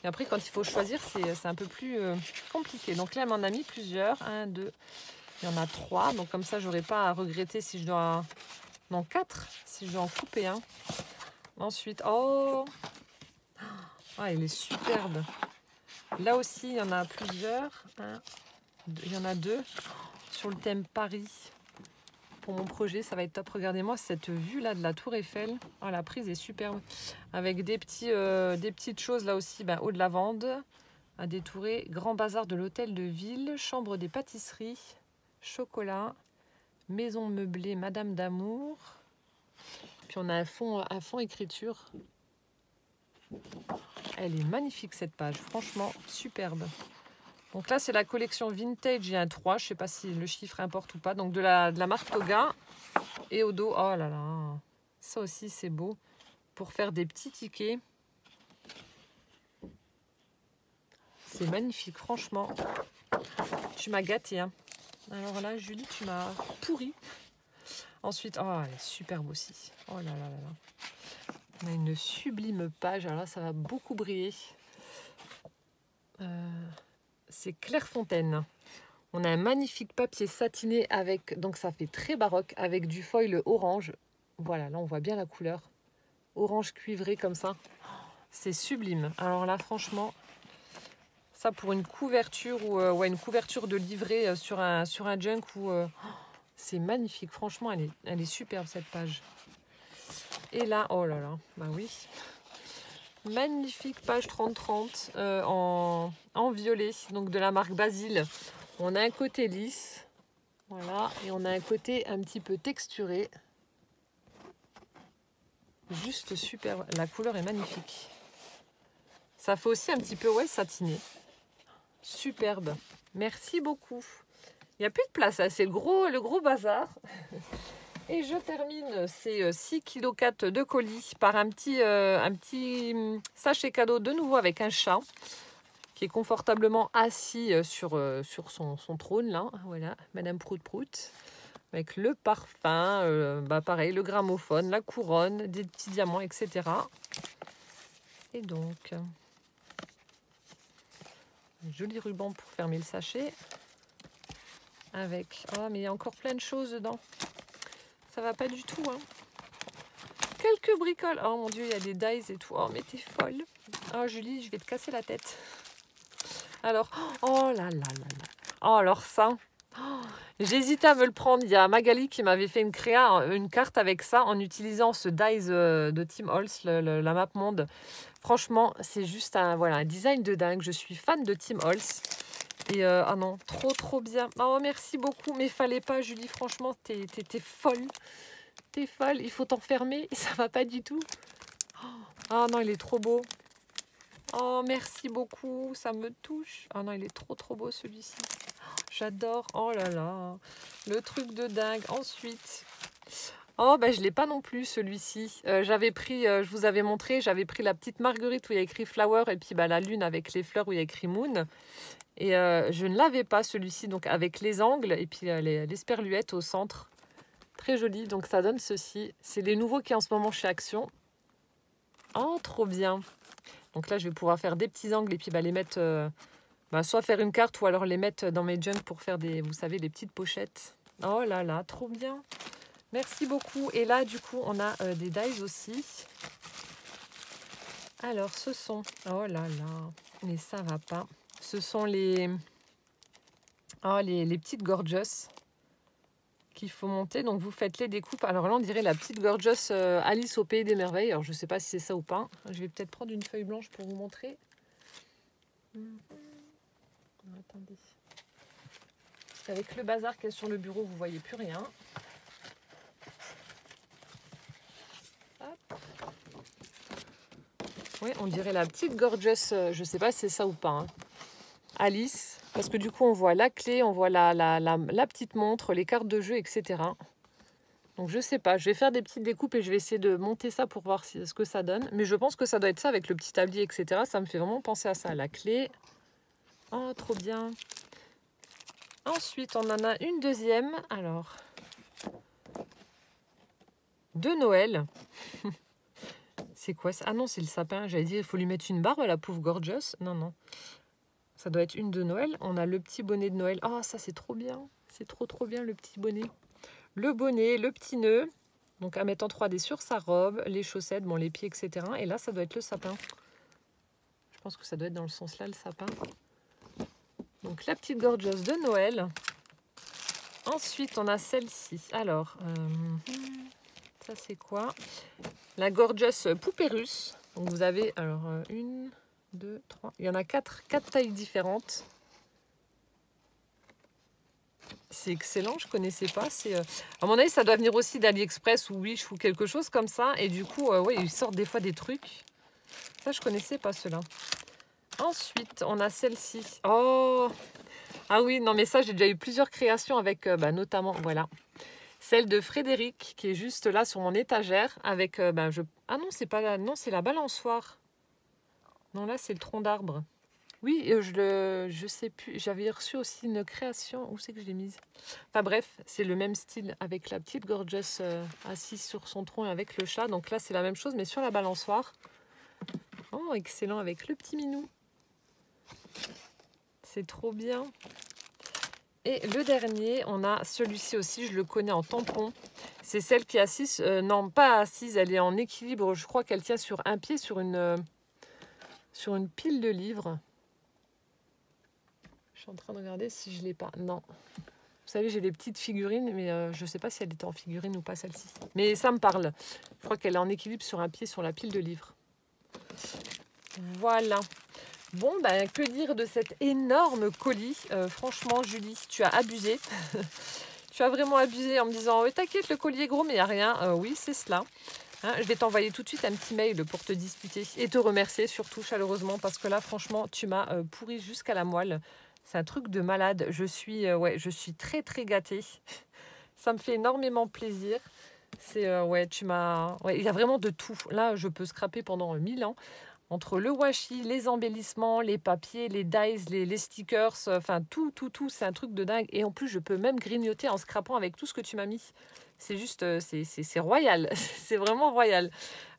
Et après, quand il faut choisir, c'est un peu plus compliqué. Donc là, elle m'en a mis plusieurs. 1, 2, il y en a 3. Donc comme ça, j'aurais pas à regretter si je dois... Non, 4, si je dois en couper un. Ensuite, oh, ah, il est superbe. Là aussi, il y en a plusieurs. Il y en a 2 sur le thème Paris. Pour mon projet, ça va être top. Regardez-moi cette vue-là de la Tour Eiffel. Oh, la prise est superbe. Avec des petites choses là aussi. Eau de lavande à détourer. Grand bazar de l'hôtel de ville. Chambre des pâtisseries. Chocolat. Maison meublée Madame d'Amour. Puis on a un fond écriture. Elle est magnifique cette page. Franchement, superbe. Donc là, c'est la collection Vintage. Il y a un 3. Je ne sais pas si le chiffre importe ou pas. Donc de la marque Toga. Et au dos, oh là là. Ça aussi, c'est beau. Pour faire des petits tickets. C'est magnifique, franchement. Tu m'as gâté. Hein. Alors là, Julie, tu m'as pourri. Ensuite, oh, elle est superbe aussi. Oh là là là là. On a une sublime page. Alors là, ça va beaucoup briller. C'est Clairefontaine. On a un magnifique papier satiné avec, donc ça fait très baroque, avec du foil orange. Voilà, là on voit bien la couleur. Orange cuivré comme ça. C'est sublime. Alors là, franchement, ça pour une couverture ou une couverture de livret sur un junk c'est magnifique. Franchement, elle est superbe cette page. Et là, oh là là, bah oui. Magnifique page 30-30 en violet, donc de la marque Basile. On a un côté lisse, voilà, et on a un côté un petit peu texturé. Juste super, la couleur est magnifique. Ça fait aussi un petit peu satiné. Superbe, merci beaucoup. Il n'y a plus de place, c'est le gros bazar. Et je termine ces 6,4 kg de colis par un petit sachet cadeau de nouveau avec un chat qui est confortablement assis sur son trône là. Voilà, Madame Prout Prout. Avec le parfum, pareil, le gramophone, la couronne, des petits diamants, etc. Et donc, un joli ruban pour fermer le sachet. Avec, oh mais il y a encore plein de choses dedans. Ça va pas du tout, hein. Que quelques bricoles. Oh mon Dieu, il y a des dies et tout. Oh, mais t'es folle. Oh, Julie, je vais te casser la tête. Alors, oh là là là là. Oh, alors ça. Oh, j'hésitais à me le prendre. Il y a Magali qui m'avait fait une carte avec ça en utilisant ce dies de Tim Holtz, la map monde. Franchement, c'est juste un design de dingue. Je suis fan de Tim Holtz. Et ah non, trop bien. Oh, merci beaucoup. Mais fallait pas, Julie. Franchement, t'es folle. T'es folle. Il faut t'enfermer. Ça va pas du tout. Ah non, il est trop beau. Oh, merci beaucoup. Ça me touche. Ah non, il est trop beau celui-ci. J'adore. Oh là là. Le truc de dingue. Ensuite. Oh, bah, je ne l'ai pas non plus, celui-ci. J'avais pris, je vous avais montré, j'avais pris la petite marguerite où il y a écrit Flower et puis bah, la lune avec les fleurs où il y a écrit Moon. Et je ne l'avais pas, celui-ci, donc avec les angles et puis les sperluettes au centre. Très joli, donc ça donne ceci. C'est les nouveaux qui sont en ce moment chez Action. Oh, trop bien. Donc là, je vais pouvoir faire des petits angles et puis bah, les mettre, soit faire une carte ou alors les mettre dans mes junk pour faire des, vous savez, des petites pochettes. Oh là là, trop bien. Merci beaucoup. Et là, du coup, on a des dies aussi. Alors, ce sont... Oh là là, mais ça va pas. Ce sont les petites Gorgeous qu'il faut monter. Donc, vous faites les découpes. Alors là, on dirait la petite Gorgeous Alice au Pays des Merveilles. Alors, je ne sais pas si c'est ça ou pas. Je vais peut-être prendre une feuille blanche pour vous montrer. Attendez. Avec le bazar qu'il y a sur le bureau, vous ne voyez plus rien. Hop. Oui, on dirait la petite Gorgeous, je ne sais pas si c'est ça ou pas, hein. Alice, parce que du coup, on voit la clé, on voit la petite montre, les cartes de jeu, etc. Donc, je ne sais pas, je vais faire des petites découpes et je vais essayer de monter ça pour voir ce que ça donne. Mais je pense que ça doit être ça avec le petit tablier, etc. Ça me fait vraiment penser à ça, la clé. Oh, trop bien. Ensuite, on en a une deuxième. Alors, de Noël. C'est quoi ça? Ah non, c'est le sapin. J'allais dire, il faut lui mettre une barbe à la pauvre Gorgeous. Non, non. Ça doit être une de Noël. On a le petit bonnet de Noël. Ah, ça, c'est trop bien. C'est trop bien, le petit bonnet. Le bonnet, le petit nœud. Donc, à mettre en 3D sur sa robe, les chaussettes, bon, les pieds, etc. Et là, ça doit être le sapin. Je pense que ça doit être dans le sens là, le sapin. Donc, la petite Gorgeous de Noël. Ensuite, on a celle-ci. Alors, ça, c'est quoi? La Gorgeous Poupée Russe. Donc, vous avez, alors, une, deux, trois. Il y en a quatre tailles différentes. C'est excellent, je ne connaissais pas. À mon avis, ça doit venir aussi d'AliExpress ou Wish ou quelque chose comme ça. Et du coup, ouais, ils sortent des fois des trucs. Ça, je ne connaissais pas cela. Ensuite, on a celle-ci. Oh! Ah oui, non, mais ça, j'ai déjà eu plusieurs créations avec, notamment, voilà. Celle de Frédéric, qui est juste là sur mon étagère. Avec, ah non, c'est pas non, c'est la balançoire. Non, là, c'est le tronc d'arbre. Oui, je sais plus. J'avais reçu aussi une création. Où c'est que je l'ai mise? Enfin bref, c'est le même style avec la petite Gorgeous assise sur son tronc et avec le chat. Donc là, c'est la même chose, mais sur la balançoire. Oh, excellent, avec le petit minou. C'est trop bien. Et le dernier, on a celui-ci aussi, je le connais en tampon. C'est celle qui est assise, non pas assise, elle est en équilibre. Je crois qu'elle tient sur un pied, sur une pile de livres. Je suis en train de regarder si je ne l'ai pas. Non. Vous savez, j'ai des petites figurines, mais je ne sais pas si elle était en figurine ou pas celle-ci. Mais ça me parle. Je crois qu'elle est en équilibre sur un pied sur la pile de livres. Voilà. Bon, que dire de cet énorme colis? Franchement, Julie, tu as abusé. Tu as vraiment abusé en me disant « T'inquiète, le colis est gros, mais il n'y a rien. » Oui, c'est cela. Hein, je vais t'envoyer tout de suite un petit mail pour te disputer et te remercier surtout chaleureusement parce que là, franchement, tu m'as pourri jusqu'à la moelle. C'est un truc de malade. Je suis très, très gâtée. Ça me fait énormément plaisir. Il y a vraiment de tout. Là, je peux scraper pendant 1000 ans. Entre le washi, les embellissements, les papiers, les dies, les stickers, enfin tout, c'est un truc de dingue. Et en plus, je peux même grignoter en scrapant avec tout ce que tu m'as mis. C'est juste, c'est royal, c'est vraiment royal.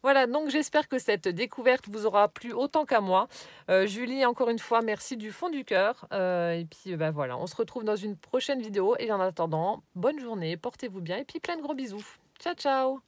Voilà, donc j'espère que cette découverte vous aura plu autant qu'à moi. Julie, encore une fois, merci du fond du cœur. Et puis voilà, on se retrouve dans une prochaine vidéo. Et en attendant, bonne journée, portez-vous bien et puis plein de gros bisous. Ciao, ciao!